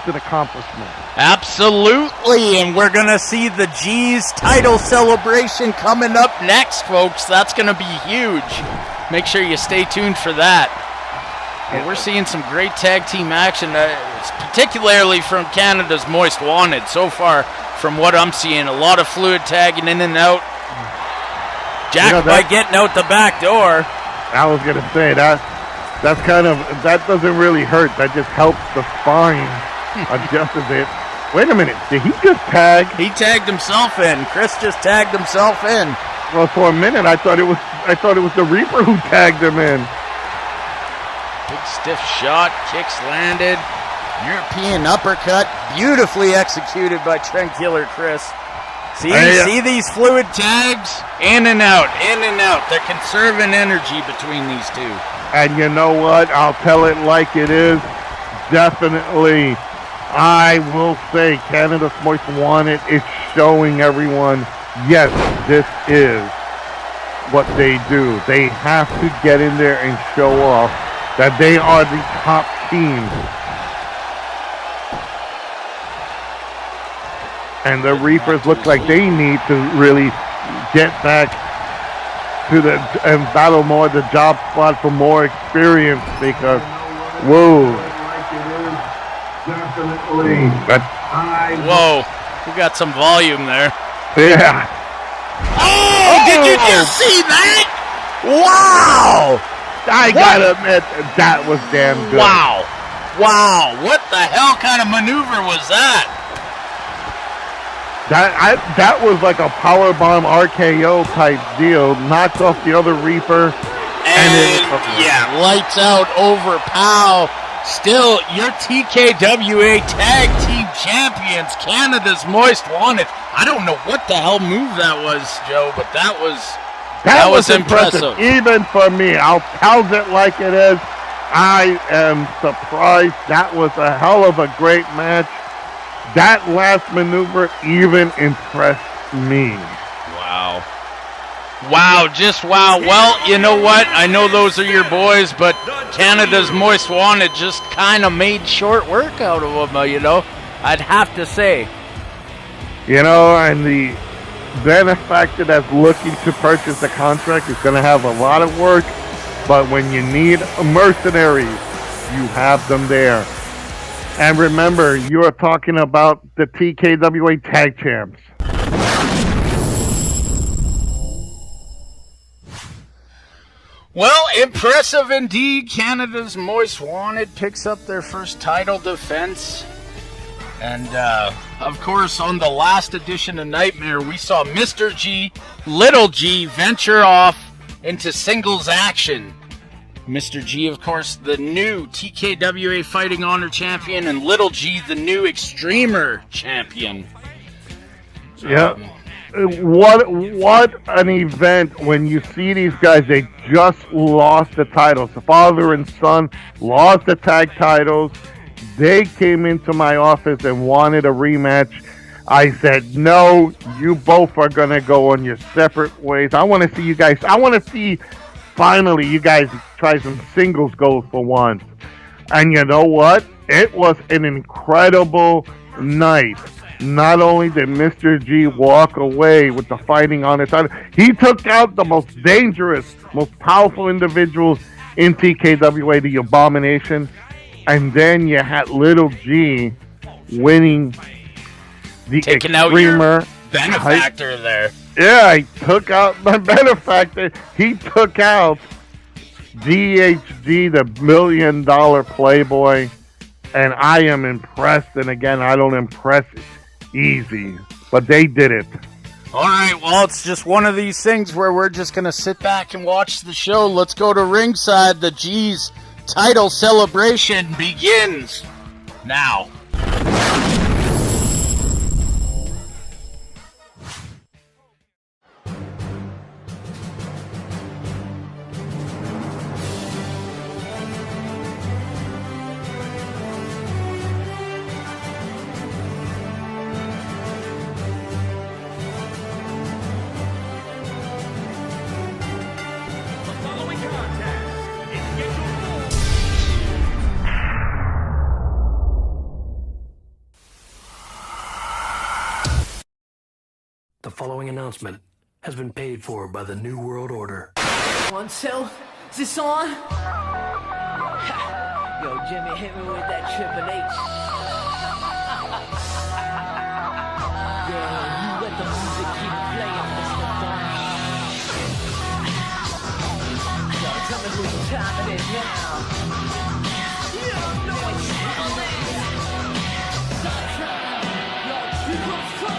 an accomplishment. Absolutely, and we're going to see the G's title celebration coming up next, folks. That's going to be huge. Make sure you stay tuned for that. But we're seeing some great tag team action, particularly from Canada's Most Wanted. So far, from what I'm seeing, a lot of fluid tagging in and out. Jacobite getting out the back door. I was going to say, that doesn't really hurt. That just helps the spine adjust a bit. Wait a minute, did he just tag? He tagged himself in. Chris just tagged himself in. Well, for a minute, I thought it was the Reaper who tagged him in. Big stiff shot, kicks landed, European uppercut, beautifully executed by Trent Killer Chris. See these fluid tags? In and out, in and out. They're conserving energy between these two. And you know what? I'll tell it like it is. Definitely, I will say Canada's Most Wanted is showing everyone, yes, this is what they do. They have to get in there and show off that they are the top team. And the Reapers look like they need to really get back to and battle more the job spot for more experience because, whoa. Definitely. Whoa, we got some volume there. Yeah. Oh, did you just see that? Wow! I gotta admit, that was damn good. Wow. What the hell kind of maneuver was that? That was like a powerbomb RKO type deal. Knocked off the other Reaper. And lights out over Pow. Still, your TKWA Tag Team Champions, Canada's Most Wanted. I don't know what the hell move that was, Joe, but that was impressive. Even for me, I'll tell it like it is. I am surprised. That was a hell of a great match. That last maneuver even impressed me. Wow, just wow. Well, you know what? I know those are your boys, but Canada's Most Wanted just kind of made short work out of them, I'd have to say. And the benefactor that's looking to purchase the contract is going to have a lot of work, but when you need mercenaries, you have them there. And remember, you are talking about the TKWA Tag Champs. Well, impressive indeed. Canada's Most Wanted picks up their first title defense. And, of course, on the last edition of Nightmare, we saw Mr. G, Little G, venture off into singles action. Mr. G, of course, the new TKWA Fighting Honor champion, and Little G, the new Extremer champion. Yeah. What an event when you see these guys. They just lost the titles. The father and son lost the tag titles. They came into my office and wanted a rematch. I said, no, you both are going to go on your separate ways. I want to see you guys. I want to see finally you guys try some singles goals for once. And you know what? It was an incredible night. not only did Mr. G walk away with the fighting on his side, he took out the most dangerous, most powerful individuals in TKWA, the Abomination, and then you had Little G winning the Taking out your Extremer. benefactor there. Yeah, he took out my benefactor. He took out DHD, the $1 million playboy, and I am impressed. And again, I don't impress easy, but they did it. All right, well, it's just one of these things where we're just going to sit back and watch the show. Let's go to ringside. The G's title celebration begins now. The following announcement has been paid for by the New World Order. 1, 2, is this on? Yo, Jimmy, hit me with that Triple H. Yeah, you let the music keep playing, Mr. Don. Yo, tell me whose time it is now. You don't know what's happening. Yo, you come from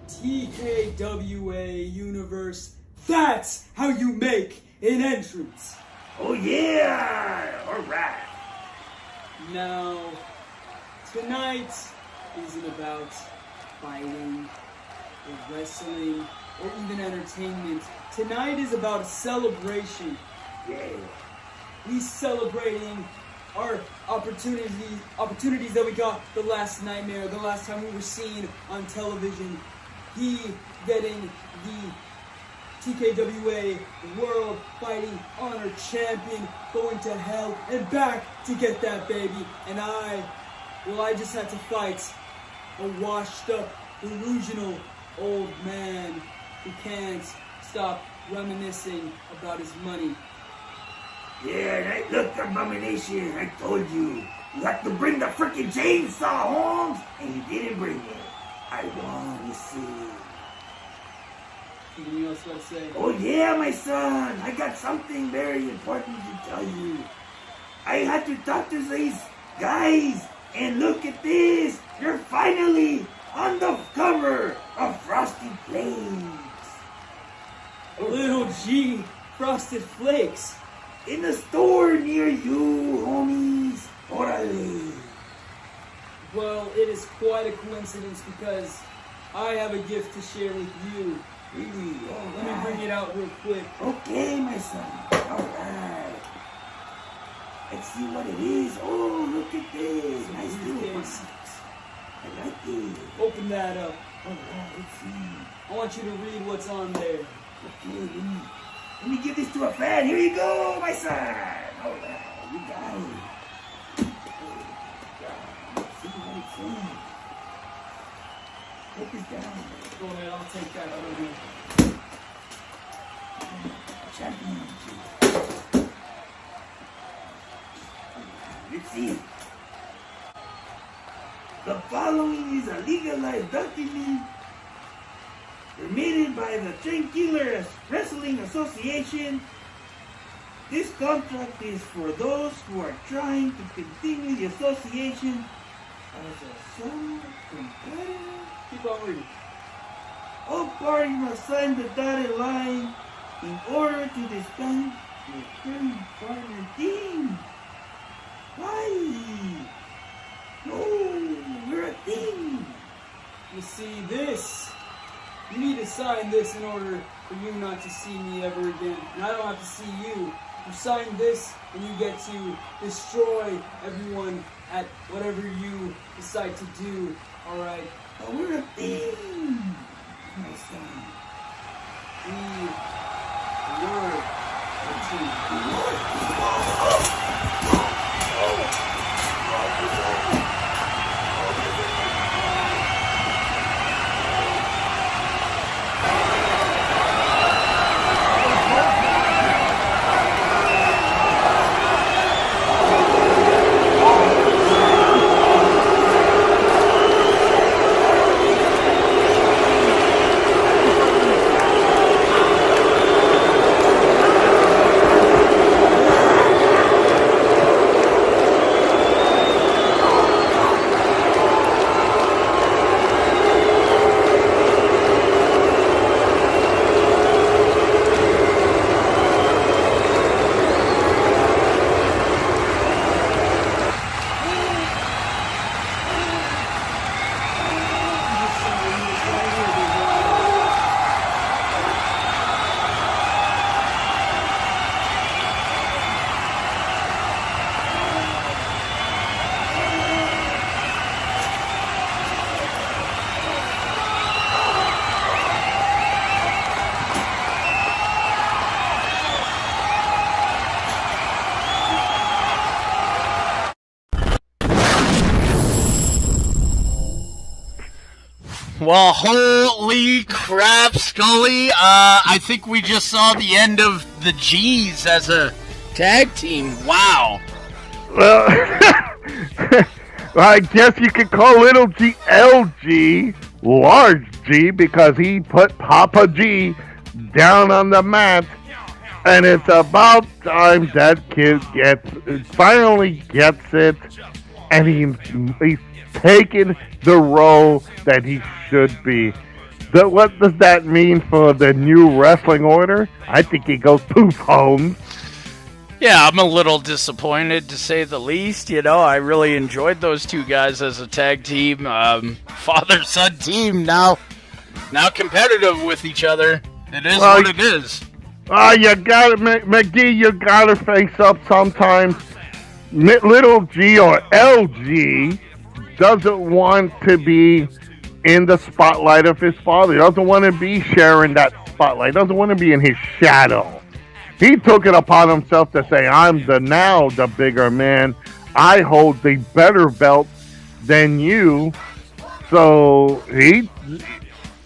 TKWA Universe, that's how you make an entrance. Oh yeah, alright. Now, tonight isn't about fighting or wrestling or even entertainment. Tonight is about a celebration. Yeah. We celebrating our opportunities that we got the last Nightmare, the last time we were seen on television. He getting the TKWA World Fighting Honor Champion, going to hell and back to get that baby. And I just had to fight a washed up, delusional old man who can't stop reminiscing about his money. Yeah, look, Abomination, I told you. You have to bring the freaking chainsaw, Holmes, and you didn't bring it. I won, you see. Anything else you want to say? Oh yeah, my son. I got something very important to tell you. I had to talk to these guys, and look at this. You're finally on the cover of Frosted Flakes. Little G, Frosted Flakes. In the store near you, homies. Orale. Well, it is quite a coincidence because I have a gift to share with you. Really? Let me bring it out real quick. Okay, my son. Alright. Let's see what it is. Oh, look at this. Nice little box. I like it. Open that up. Alright, let's see. I want you to read what's on there. Okay, let me give this to a fan. Here you go, my son. Alright, you got it. Let's see what it's in. Put this down. Go ahead, I'll take that over here. Championship. Let's see. The following is a legalized document permitted by the Tranquilor Wrestling Association. This contract is for those who are trying to continue the association as a sole competitor. Keep on reading. All parties must sign the dotted line in order to disband their current partner team. Why? No, we're a team. You see this? You need to sign this in order for you not to see me ever again. And I don't have to see you. You sign this and you get to destroy everyone at whatever you decide to do. Alright? But we're a team, my son. We were a team. Well, holy crap, Scully. I think we just saw the end of the G's as a tag team. Wow. Well, I guess you could call little G LG, large G, because he put Papa G down on the mat. And it's about time that kid finally gets it, and he's taking the role that he should be. What does that mean for the new wrestling order? I think he goes poof, Holmes. Yeah, I'm a little disappointed, to say the least. You know, I really enjoyed those two guys as a tag team. Father-son team, now competitive with each other. It is what it is. You gotta, McGee, you gotta face up sometimes. Little G or LG doesn't want to be in the spotlight of his father. He doesn't want to be sharing that spotlight. He doesn't want to be in his shadow. He took it upon himself to say, I'm the bigger man. I hold the better belt than you. So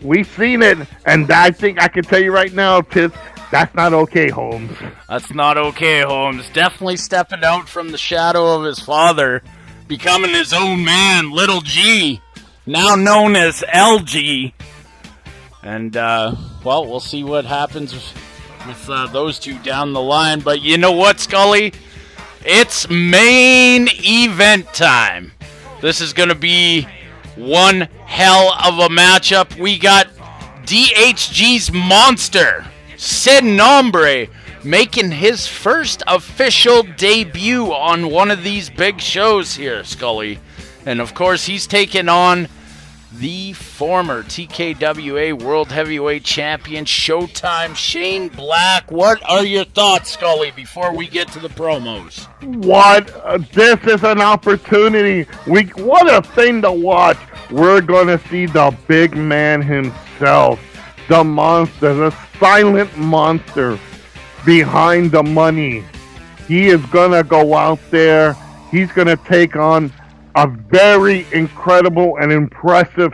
we've seen it, and I think I can tell you right now, Tits, that's not okay, Holmes. That's not okay, Holmes. Definitely stepping out from the shadow of his father, becoming his own man, Little G, now known as LG. And, well, we'll see what happens with those two down the line. But you know what, Scully? It's main event time. This is going to be one hell of a matchup. We got DHG's monster, Sin Nombre, making his first official debut on one of these big shows here, Scully. And of course, he's taking on the former TKWA World Heavyweight Champion, Showtime Shane Black. What are your thoughts, Scully, before we get to the promos? What? This is an opportunity. What a thing to watch. We're going to see the big man himself, the monster, the silent monster behind the money. He is going to go out there. He's going to take on a very incredible and impressive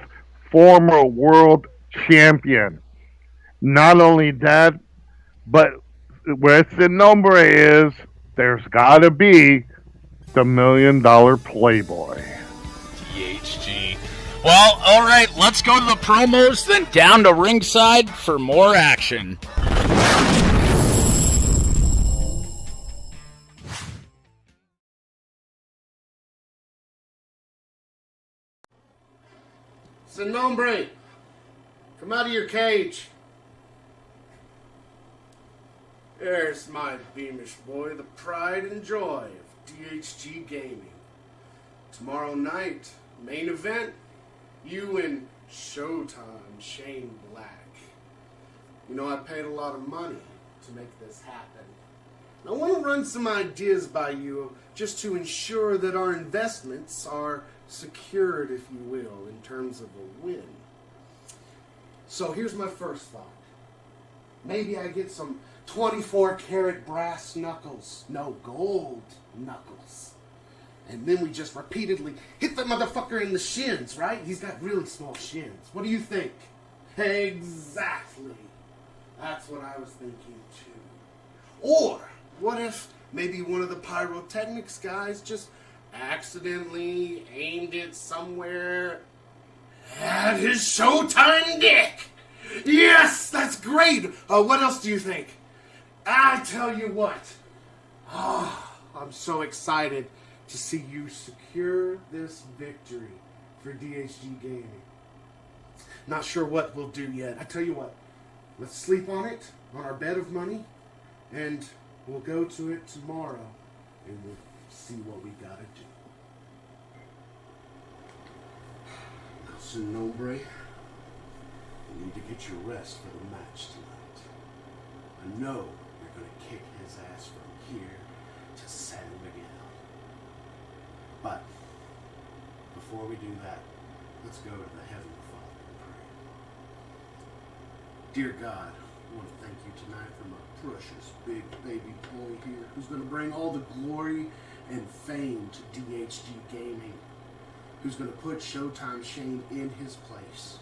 former world champion. Not only that, but where the number is, there's got to be the $1 Million Playboy. THG. Well, all right, let's go to the promos, then down to ringside for more action. Sin nombre, come out of your cage. There's my beamish boy, the pride and joy of DHG Gaming. Tomorrow night, main event, you and Showtime Shane Black. You know, I paid a lot of money to make this happen. I want to run some ideas by you just to ensure that our investments are secured, if you will, in terms of a win. So here's my first thought. Maybe I get some 24 karat brass knuckles. No, gold knuckles. And then we just repeatedly hit the motherfucker in the shins, right? He's got really small shins. What do you think? Exactly. That's what I was thinking too. Or what if maybe one of the pyrotechnics guys just accidentally aimed it somewhere at his Showtime dick? Yes, that's great. What else do you think? I tell you what. I'm so excited to see you secure this victory for DHG Gaming. Not sure what we'll do yet. I tell you what. Let's sleep on it, on our bed of money, and we'll go to it tomorrow, and we'll see what we gotta do. Now, Sin Nombre, you need to get your rest for the match tonight. I know you're gonna kick his ass from here to San Miguel. But before we do that, let's go to the Heavenly Father and pray. Dear God, I want to thank you tonight for my precious big baby boy here, who's going to bring all the glory and fame to DHG Gaming, who's going to put Showtime Shane in his place.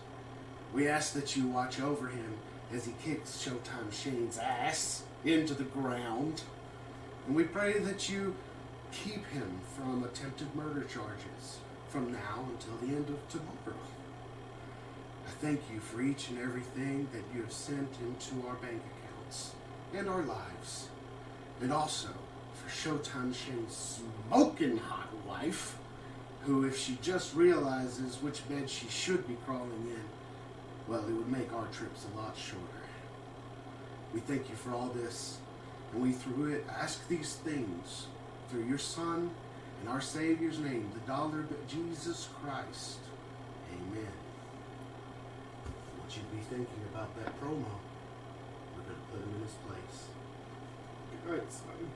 We ask that you watch over him as he kicks Showtime Shane's ass into the ground, and we pray that you keep him from attempted murder charges from now until the end of tomorrow. I thank you for each and everything that you have sent into our bank accounts and our lives, and also for Showtime Shane's smoking hot wife, who, if she just realizes which bed she should be crawling in, well, it would make our trips a lot shorter. We thank you for all this, and we through it ask these things through your Son and our Savior's name, the dollar Jesus Christ. Amen. I want you to be thinking about that promo. We're going to put him in his place. Good night, son.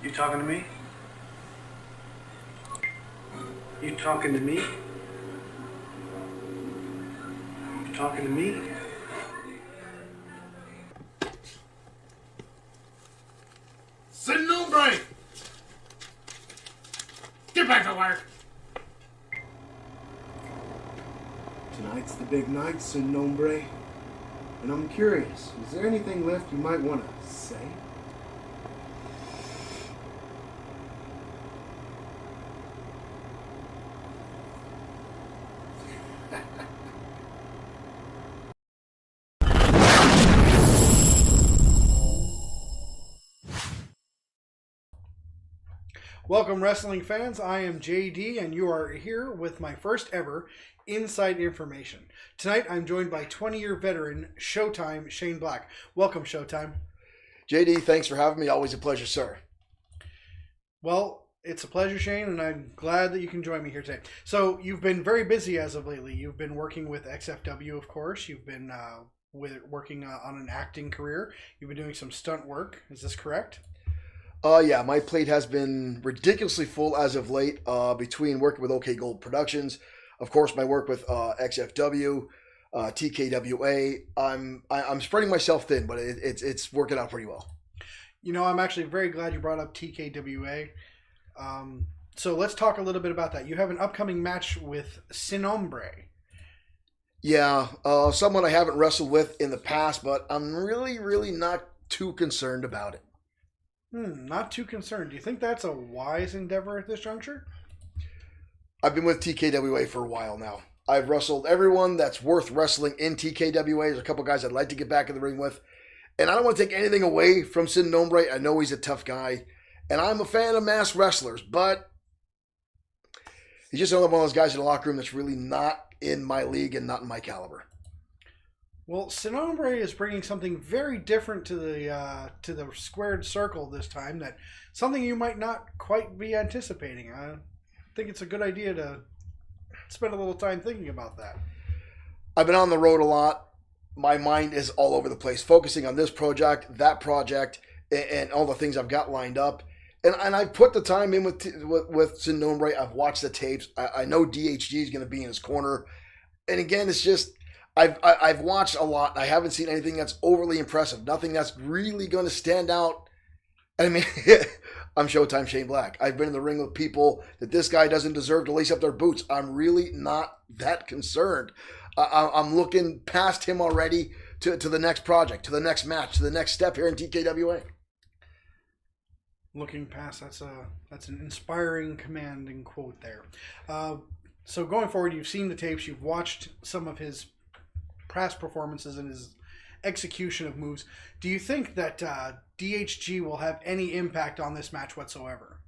You talking to me? You talking to me? You talking to me? Sin Nombre! Get back to work! Tonight's the big night, Sin Nombre. And I'm curious, is there anything left you might want to say? Welcome, wrestling fans. I am JD, and you are here with my first ever Inside Information. Tonight, I'm joined by 20-year veteran Showtime Shane Black. Welcome, Showtime. JD, thanks for having me. Always a pleasure, sir. Well, it's a pleasure, Shane, and I'm glad that you can join me here today. So, you've been very busy as of lately. You've been working with XFW, of course. You've been with working on an acting career. You've been doing some stunt work. Is this correct? Yeah, my plate has been ridiculously full as of late. Between working with OK Gold Productions, of course, my work with XFW, TKWA. I'm spreading myself thin, but it's working out pretty well. You know, I'm actually very glad you brought up TKWA. So let's talk a little bit about that. You have an upcoming match with Sin Hombre. Yeah, someone I haven't wrestled with in the past, but I'm really not too concerned about it. Not too concerned. Do you think that's a wise endeavor at this juncture? I've been with TKWA for a while now. I've wrestled everyone that's worth wrestling in TKWA. There's a couple guys I'd like to get back in the ring with. And I don't want to take anything away from Sin Hombre. I know he's a tough guy. And I'm a fan of masked wrestlers, but he's just another one of those guys in the locker room that's really not in my league and not in my caliber. Well, Sin Hombre is bringing something very different to the squared circle this time. That something you might not quite be anticipating. I think it's a good idea to spend a little time thinking about that. I've been on the road a lot. My mind is all over the place, focusing on this project, that project, and all the things I've got lined up. And I've put the time in with Sin Hombre. I've watched the tapes. I know DHG is going to be in his corner. And again, it's just I've watched a lot. I haven't seen anything that's overly impressive. Nothing that's really going to stand out. I mean, I'm Showtime Shane Black. I've been in the ring with people that this guy doesn't deserve to lace up their boots. I'm really not that concerned. I'm looking past him already to the next project, to the next match, to the next step here in TKWA. Looking past, that's an inspiring, commanding quote there. So going forward, you've seen the tapes, you've watched some of his past performances and his execution of moves. Do you think that DHG will have any impact on this match whatsoever?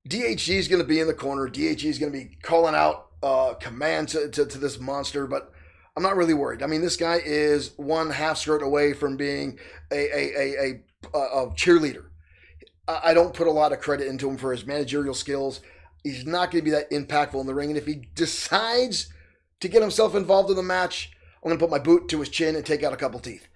DHG is going to be in the corner. DHG is going to be calling out commands to this monster, but I'm not really worried. I mean, this guy is one half skirt away from being a cheerleader. I don't put a lot of credit into him for his managerial skills. He's not going to be that impactful in the ring. And if he decides to get himself involved in the match, I'm going to put my boot to his chin and take out a couple teeth.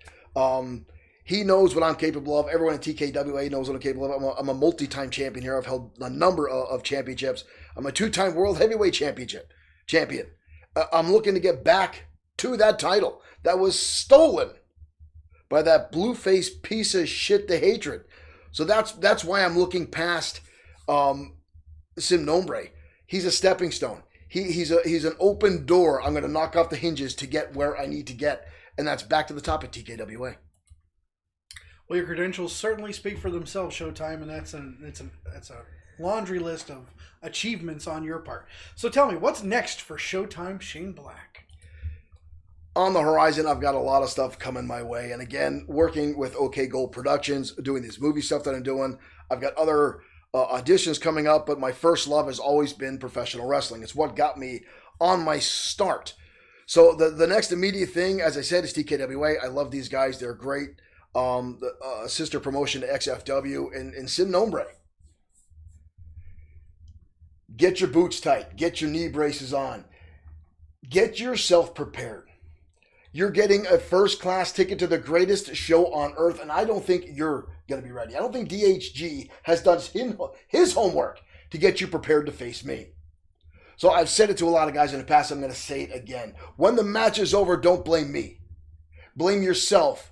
He knows what I'm capable of. Everyone in TKWA knows what I'm capable of. I'm a multi-time champion here. I've held a number of championships. I'm a 2-time World Heavyweight champion. I'm looking to get back to that title that was stolen by that blue-faced piece of shit, the Hatred. So that's why I'm looking past Sin Hombre. He's a stepping stone. He's an open door. I'm going to knock off the hinges to get where I need to get, and that's back to the top of TKWA. Well, your credentials certainly speak for themselves, Showtime, and that's a laundry list of achievements on your part. So tell me, what's next for Showtime Shane Black? On the horizon, I've got a lot of stuff coming my way. And again, working with OK Gold Productions, doing this movie stuff that I'm doing. I've got other auditions coming up, but my first love has always been professional wrestling. It's what got me on my start. So the next immediate thing, as I said, is TKWA. I love these guys. They're great. The sister promotion to XFW and Sin Hombre. Get your boots tight. Get your knee braces on. Get yourself prepared. You're getting a first-class ticket to the greatest show on earth, and I don't think you're going to be ready. I don't think DHG has done his homework to get you prepared to face me. So I've said it to a lot of guys in the past. I'm going to say it again. When the match is over, don't blame me. Blame yourself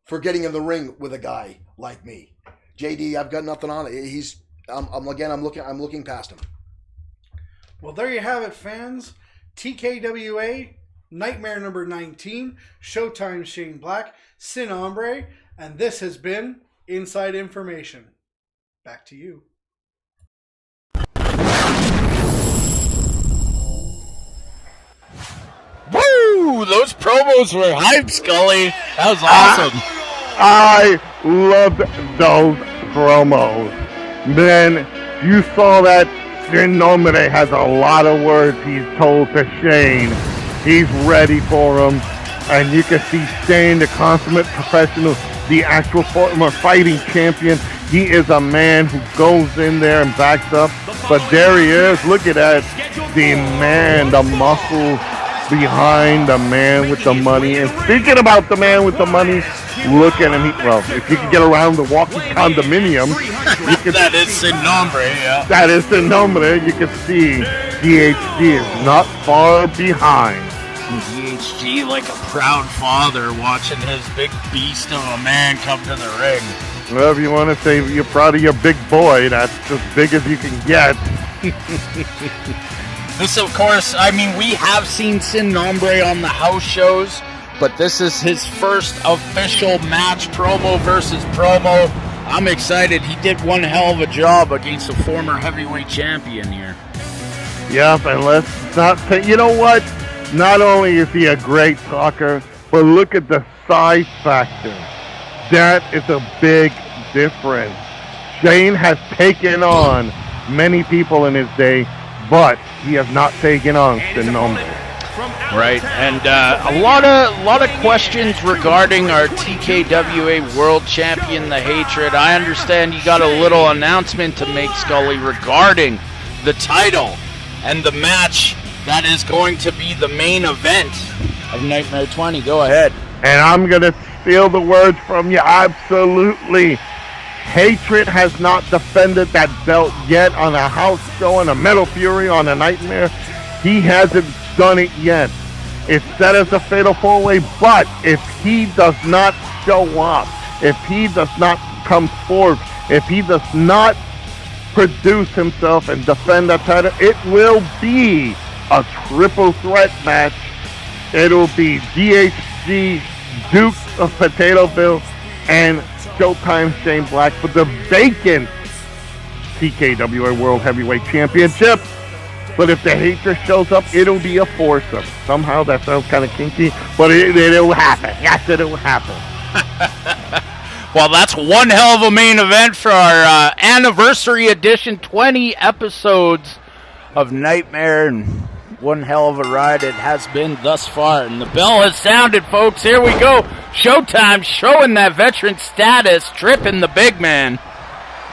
for getting in the ring with a guy like me. JD, I've got nothing on it. I'm looking past him. Well, there you have it, fans. TKWA Nightmare number 19, Showtime Shane Black, Sin Hombre, and this has been Inside Information. Back to you. Woo! Those promos were hype, Scully. That was awesome. I loved those promos. Man, you saw that Sin Hombre has a lot of words he's told to Shane. He's ready for him. And you can see Shane, the consummate professional, the actual former fighting champion. He is a man who goes in there and backs up. But there he is. Look at that. The man, the muscles, behind the man with the money. And speaking about the man with the money, look at him. If you can get around the walking condominium, you can That is Sin Nombre, yeah. That is the number. You can see DHG is not far behind. DHG like a proud father watching his big beast of a man come to the ring. Well, if you want to say you're proud of your big boy, that's as big as you can get. This, of course, I mean, we have seen Sin Nombre on the house shows, but this is his first official match, promo versus promo. I'm excited. He did one hell of a job against a former heavyweight champion here. Yep, and let's not say, you know what? Not only is he a great talker, but look at the size factor. That is a big difference. Shane has taken on many people in his day, but he has not taken on Sin Nombre. Right, and a lot of questions regarding our TKWA World Champion, The Hatred. I understand you got a little announcement to make, Scully, regarding the title and the match that is going to be the main event of Nightmare 20. Go ahead. And I'm going to steal the words from you. Absolutely. Hatred has not defended that belt yet on a house show, on a Metal Fury, on a Nightmare. He hasn't done it yet. It's set as a fatal four-way, but if he does not show up, if he does not come forth, if he does not produce himself and defend that title, it will be a triple threat match. It'll be DHG, Duke of Potatoeville, and Showtime Shane Black for the vacant TKWA World Heavyweight Championship. But if the Hatred shows up, it'll be a foursome. Somehow that sounds kind of kinky, but it'll happen. Yes, it'll happen. Well, that's one hell of a main event for our anniversary edition, 20 episodes of Nightmare, and one hell of a ride it has been thus far. And the bell has sounded, folks. Here we go. Showtime showing that veteran status, tripping the big man.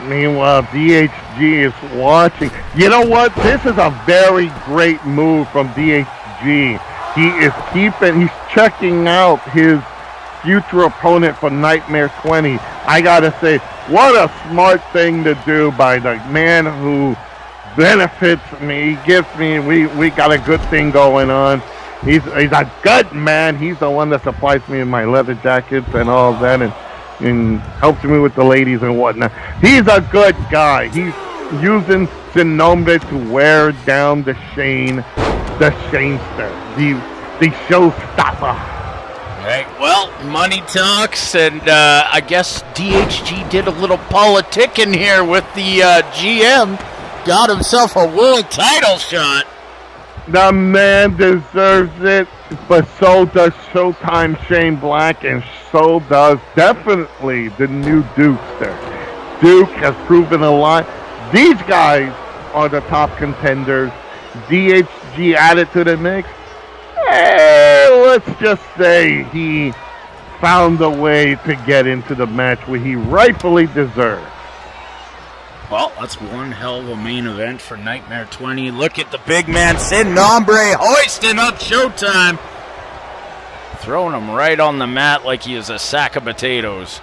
Meanwhile, DHG is watching. You know what? This is a very great move from DHG. He's checking out his future opponent for Nightmare 20. I gotta say, what a smart thing to do by the man who benefits me, gives me, we got a good thing going on. He's a good man. He's the one that supplies me with my leather jackets and all that, and helps me with the ladies and whatnot. He's a good guy. He's using Sin Nombre to wear down the Shanester, the showstopper. Right, well, money talks, and I guess DHG did a little politicking here with the GM. Got himself a world title shot. The man deserves it, but so does Showtime Shane Black, and so does definitely the new Dukester. Duke has proven a lot. These guys are the top contenders. DHG added to the mix. Let's just say he found a way to get into the match where he rightfully deserves. Well, that's one hell of a main event for Nightmare 20. Look at the big man, Sin Nombre, hoisting up Showtime. Throwing him right on the mat like he is a sack of potatoes.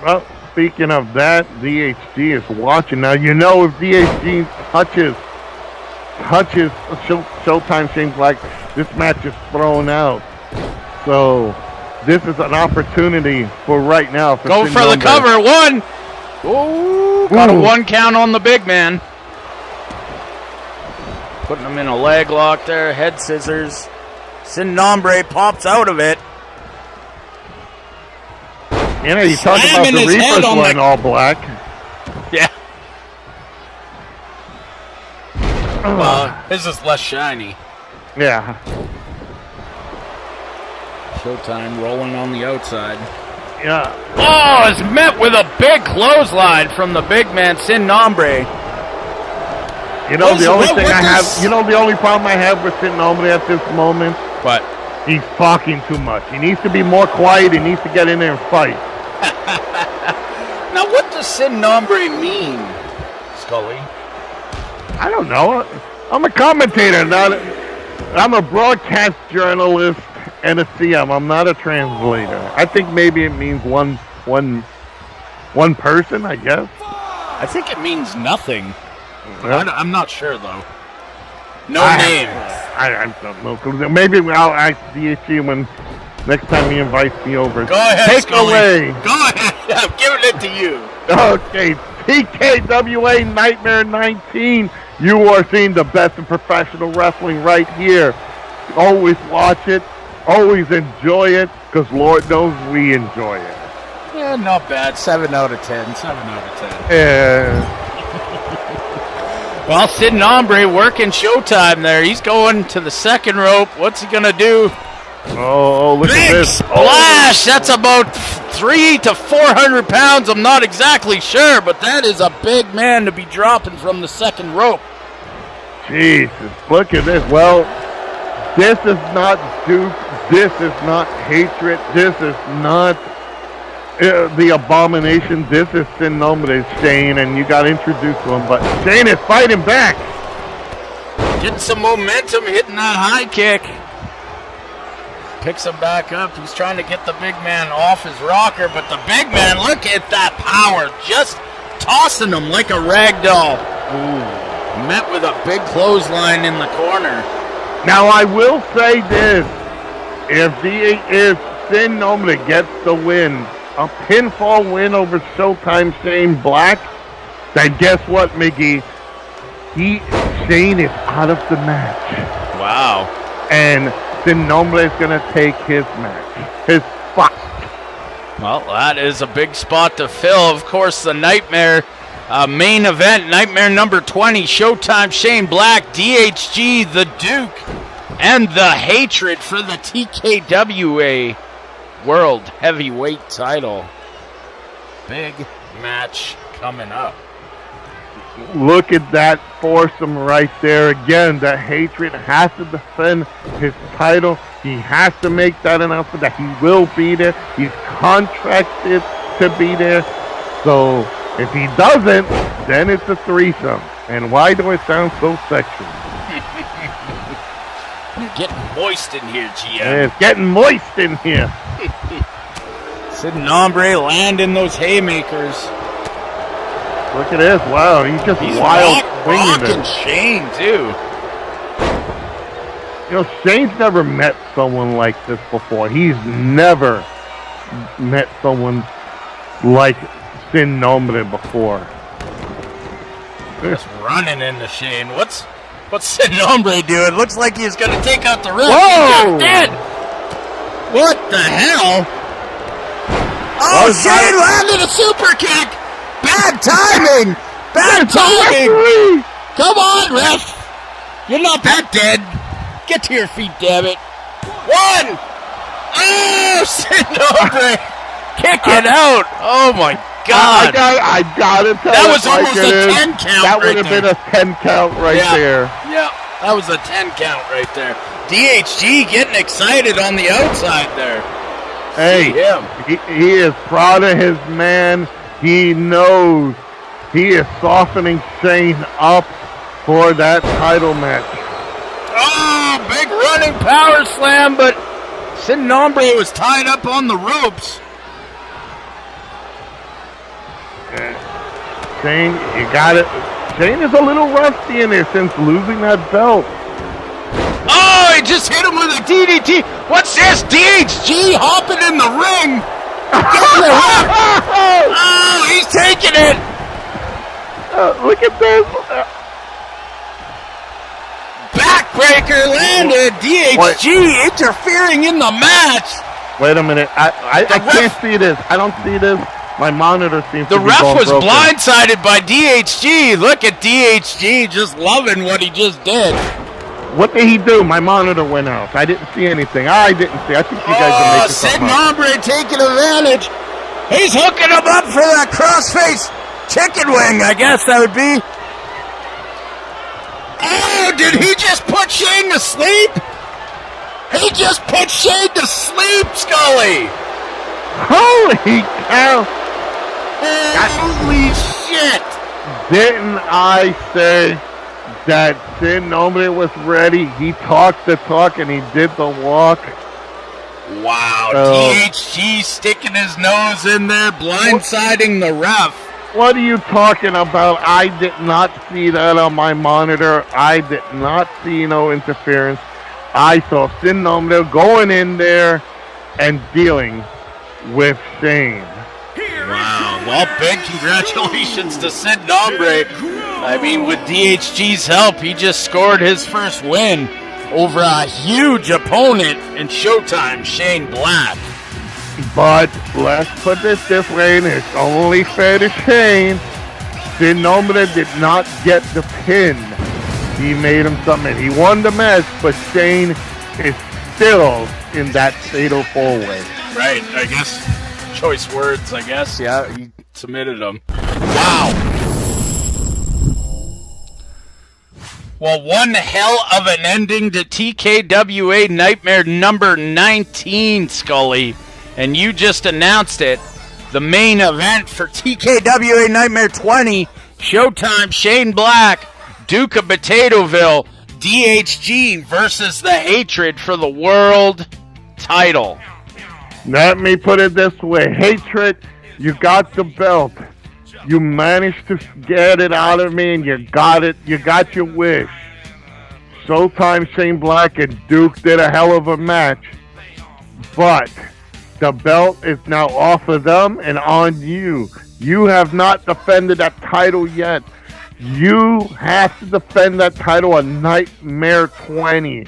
Well, speaking of that, DHG is watching. Now, you know if DHG touches Showtime Shane Black, this match is thrown out. So, this is an opportunity for right now. Go for the cover. One. Ooh, got a one count on the big man. Putting him in a leg lock there. Head scissors. Sin Nombre pops out of it. You know, you talk about the Reapers wearing all black. Yeah. His is less shiny. Yeah. Showtime rolling on the outside. Yeah. Oh, is met with a big clothesline from the big man, Sin Nombre. You know, the only problem I have with Sin Nombre at this moment? What? He's talking too much. He needs to be more quiet. He needs to get in there and fight. Now, what does Sin Nombre mean, Scully? I don't know. I'm a commentator, not I'm a broadcast journalist and a CM. I'm not a translator. I think maybe it means one person, I guess. I think it means nothing. Yeah. I'm not sure, though. No I don't know. Maybe I'll ask DHG when next time he invites me over. Go ahead, Take Scully. away. Go ahead. I'm giving it to you. Okay, TKWA Nightmare 19. You are seeing the best in professional wrestling right here. Always watch it. Always enjoy it, because Lord knows we enjoy it. Yeah, not bad. 7 out of 10. 7 out of 10. Yeah. Well, Sid Nombre working Showtime there. He's going to the second rope. What's he going to do? Oh, look Big at this. splash! That's about 300 to 400 pounds. I'm not exactly sure, but that is a big man to be dropping from the second rope. Jesus, look at this. Well, this is not Duke. This is not hatred. This is not the abomination. This is Sin Nombre, Shane, and you got introduced to him. But Shane is fighting back. Getting some momentum, hitting that high kick. Picks him back up. He's trying to get the big man off his rocker, but the big man, look at that power. Just tossing him like a rag doll. Ooh. Met with a big clothesline in the corner. Now, I will say this. If Sin Nombre gets the win, a pinfall win over Showtime Shane Black, then guess what, Miggy? Shane is out of the match. Wow. And Sin Nombre is going to take his match. His spot. Well, that is a big spot to fill. Of course, the Nightmare main event, Nightmare number 20, Showtime Shane Black, DHG, the Duke, and the Hatred for the TKWA World Heavyweight title. Big match coming up. Look at that foursome right there. Again, the Hatred has to defend his title. He has to make that announcement that he will be there. He's contracted to be there. So if he doesn't, then it's a threesome. And why do it sound so sexual? You're getting moist in here, GM. Yeah, it's getting moist in here. Sid Nombre landing those haymakers. Look at this. Wow, he's just wild rocking Shane, too. You know, Shane's never met someone like this before. He's never met someone like Sin Nombre before. Just running into Shane. What's Sin Nombre doing? Looks like he's going to take out the ref. Whoa! He just did. What the hell? Oh, Shane landed a super kick. Bad timing. Bad timing. Come on, ref. You're not that dead. Get to your feet, damn it. 1. Oh, Sin Nombre. Kick it out. Oh, my God. I gotta tell that it was like almost it a is. 10 count. That would have been a 10 count right there. Yeah, that was a 10 count right there. DHG getting excited on the outside there. Hey, he is proud of his man. He knows he is softening Shane up for that title match. Oh, big running power slam, but Sin Nombre was tied up on the ropes. Shane, you got it. Shane is a little rusty in there since losing that belt. Oh, he just hit him with a DDT. What's this? DHG hopping in the ring. Oh, he's taking it. Look at this. Backbreaker landed. DHG interfering in the match. Wait a minute. I can't see this. I don't see this. My monitor seems to be The ref was broken. blindsided by DHG. Look at DHG just loving what he just did. What did he do? My monitor went out. I didn't see anything. I didn't see. I think you guys are making Sid something up. Nombre taking advantage. He's hooking him up for that crossface chicken wing, I guess that would be. Oh, did he just put Shane to sleep? He just put Shane to sleep, Scully. Holy cow. Holy shit. Didn't I say that Sin Nombre was ready. He talked the talk and he did the walk. Wow, So, DHG sticking his nose in there, blindsiding the ref. What are you talking about? I did not see that on my monitor. I did not see no interference. I saw Sin Nombre going in there and dealing with Shane. Wow, well, big congratulations to Sin Nombre. I mean, with DHG's help, he just scored his first win over a huge opponent in Showtime, Shane Black. But let's put this way, and it's only fair to Shane. Sin Nombre did not get the pin. He made him submit. He won the match, but Shane is still in that fatal four-way. Right, I guess. Choice words, I guess. Yeah, he submitted him. Wow. Well, one hell of an ending to TKWA Nightmare number 19, Scully. And you just announced it. The main event for TKWA Nightmare 20. Showtime, Shane Black, Duke of Potatoeville, DHG versus the Hatred for the world title. Let me put it this way. Hatred, you got the belt. You managed to get it out of me, and you got it. You got your wish. Showtime, Shane Black, and Duke did a hell of a match. But the belt is now off of them and on you. You have not defended that title yet. You have to defend that title on Nightmare 20.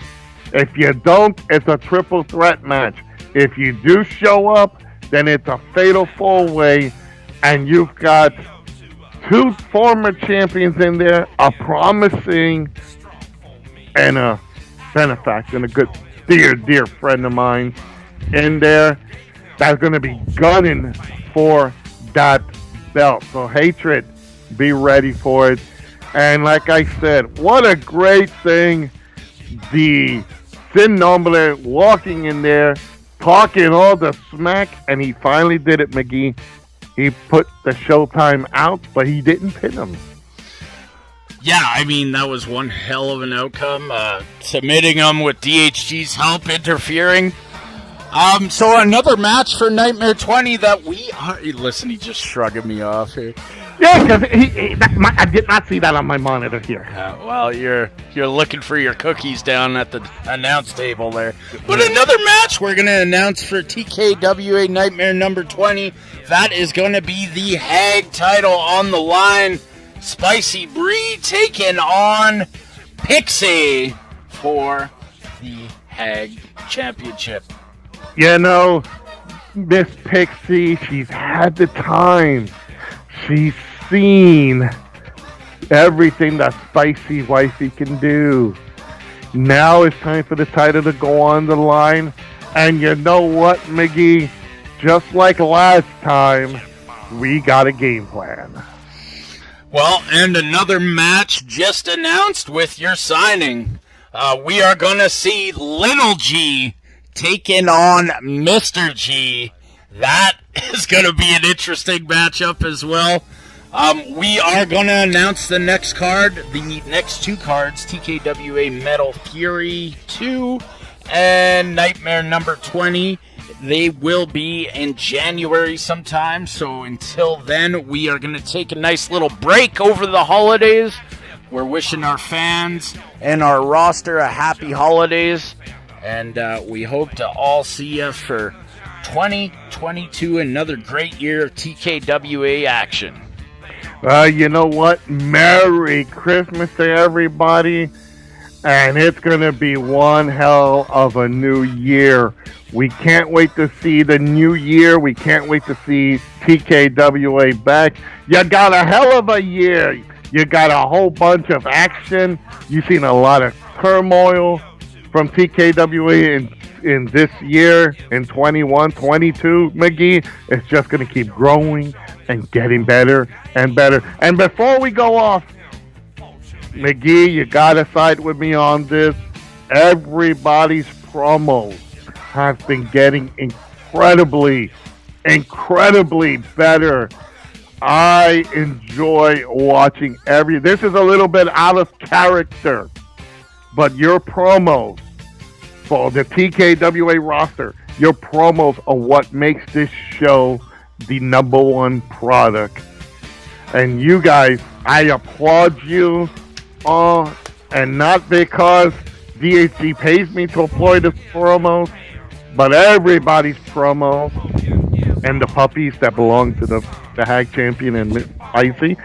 If you don't, it's a triple threat match. If you do show up, then it's a fatal four-way, and you've got two former champions in there, a promising and a benefactor, and a good dear friend of mine in there that's going to be gunning for that belt. So Hatred, be ready for it. And like I said, what a great thing, the Sin Nombre walking in there, talking all the smack, and he finally did it, McGee. He put the Showtime out, but he didn't pin him. Yeah, I mean, that was one hell of an outcome. Submitting him with DHG's help, interfering. So another match for Nightmare 20 that we are... Listen, he's just shrugging me off here. Yeah, because I did not see that on my monitor here. Well, you're looking for your cookies down at the announce table there. But another match we're going to announce for TKWA Nightmare number 20. That is going to be the Hag title on the line. Spicy Bree taking on Pixie for the Hag Championship. You know, Miss Pixie, she's had the time. She's seen everything that Spicy Wifey can do. Now it's time for the title to go on the line. And you know what, McGee? Just like last time, we got a game plan. Well, and another match just announced with your signing. We are going to see Little G taking on Mr. G. That is going to be an interesting matchup as well. We are going to announce the next card, the next two cards, TKWA Metal Fury 2 and Nightmare number 20. They will be in January sometime, so until then, we are going to take a nice little break over the holidays. We're wishing our fans and our roster a happy holidays, and we hope to all see you for 2022, another great year of TKWA action. You know what? Merry Christmas to everybody, and it's going to be one hell of a new year. We can't wait to see the new year. We can't wait to see TKWA back. You got a hell of a year. You got a whole bunch of action. You've seen a lot of turmoil from TKWA in this year, in 21, 22, McGee. It's just going to keep growing and getting better and better. And before we go off, McGee, you got to side with me on this. Everybody's promos have been getting incredibly better. I enjoy watching this is a little bit out of character, but your promos for the TKWA roster, your promos are what makes this show the #1 product. And you guys, I applaud you, and not because DHG pays me to applaud the promos, but everybody's promos and the puppies that belong to the Hag Champion and Miss Icy.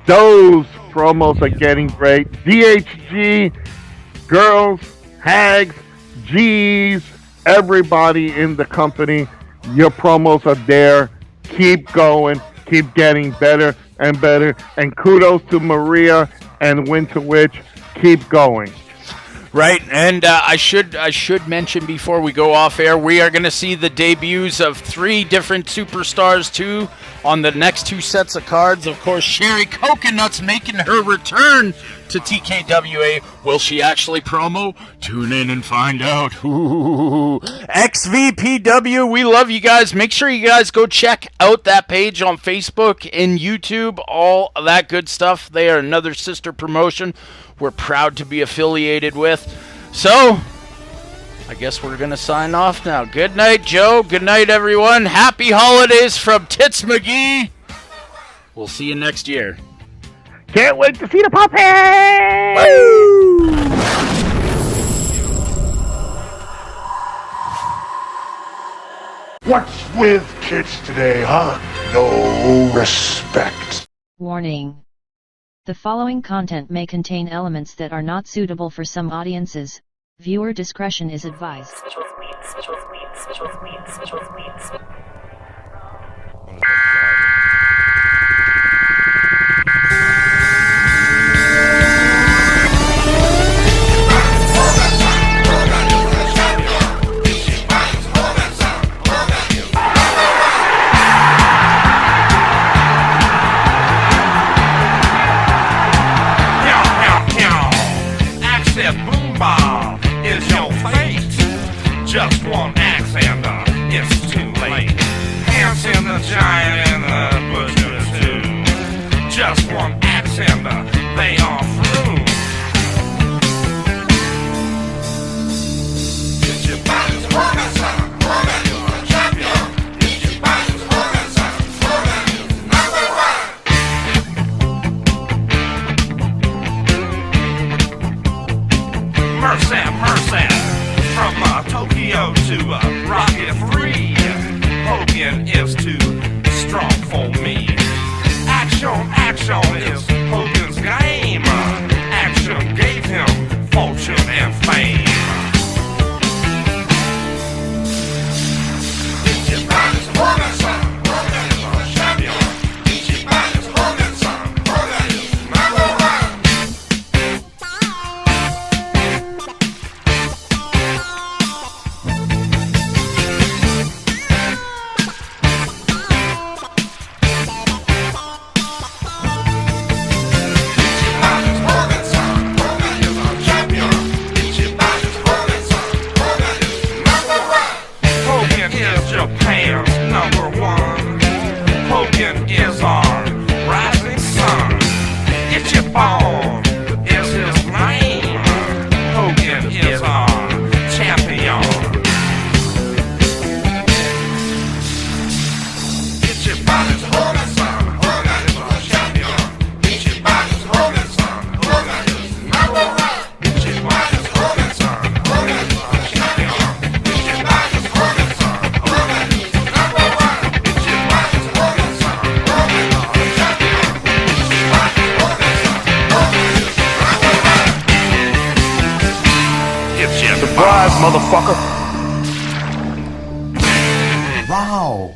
Those promos are getting great. DHG, girls, Hags, G's, everybody in the company, your promos are there. Keep going. Keep getting better and better. And kudos to Maria and Winter Witch. Keep going. Right, and I should mention before we go off air, we are going to see the debuts of 3 different superstars too on the next 2 sets of cards. Of course, Sherry Coconut's making her return to TKWA. Will she actually promo? Tune in and find out. Ooh. XVPW, we love you guys. Make sure you guys go check out that page on Facebook and YouTube. All that good stuff. They are another sister promotion we're proud to be affiliated with. So, I guess we're going to sign off now. Good night, Joe. Good night, everyone. Happy holidays from Tits McGee. We'll see you next year. Can't wait to see the puppy! Woo! What's with kids today, huh? No respect. Warning. The following content may contain elements that are not suitable for some audiences. Viewer discretion is advised. Just one axe and it's too late. Ants in the giant in the bushes too. Just one axe and they are through. It's your body's organ, son. Organ, you're a champion. It's your body's organ, son. Organ, #1. Mercy, mercy. From Tokyo to Rocket Free, Hogan is too strong for me. Action, action is Hogan's game. Action gave him fortune and fame. It's your body's Hogan, son. Hogan is a champion. It's your body's Hogan, son. Hogan is #1. Japan's #1. Hogan is our rising sun. It's your bone is his name. Hogan is our champion. It's your body's Hogan, son. Hogan is our champion. It's your body's Hogan, son. Hogan is #1. It's your body's Hogan, son. Hogan is our champion. It's your body's Hogan, son. Surprise, motherfucker! Wow.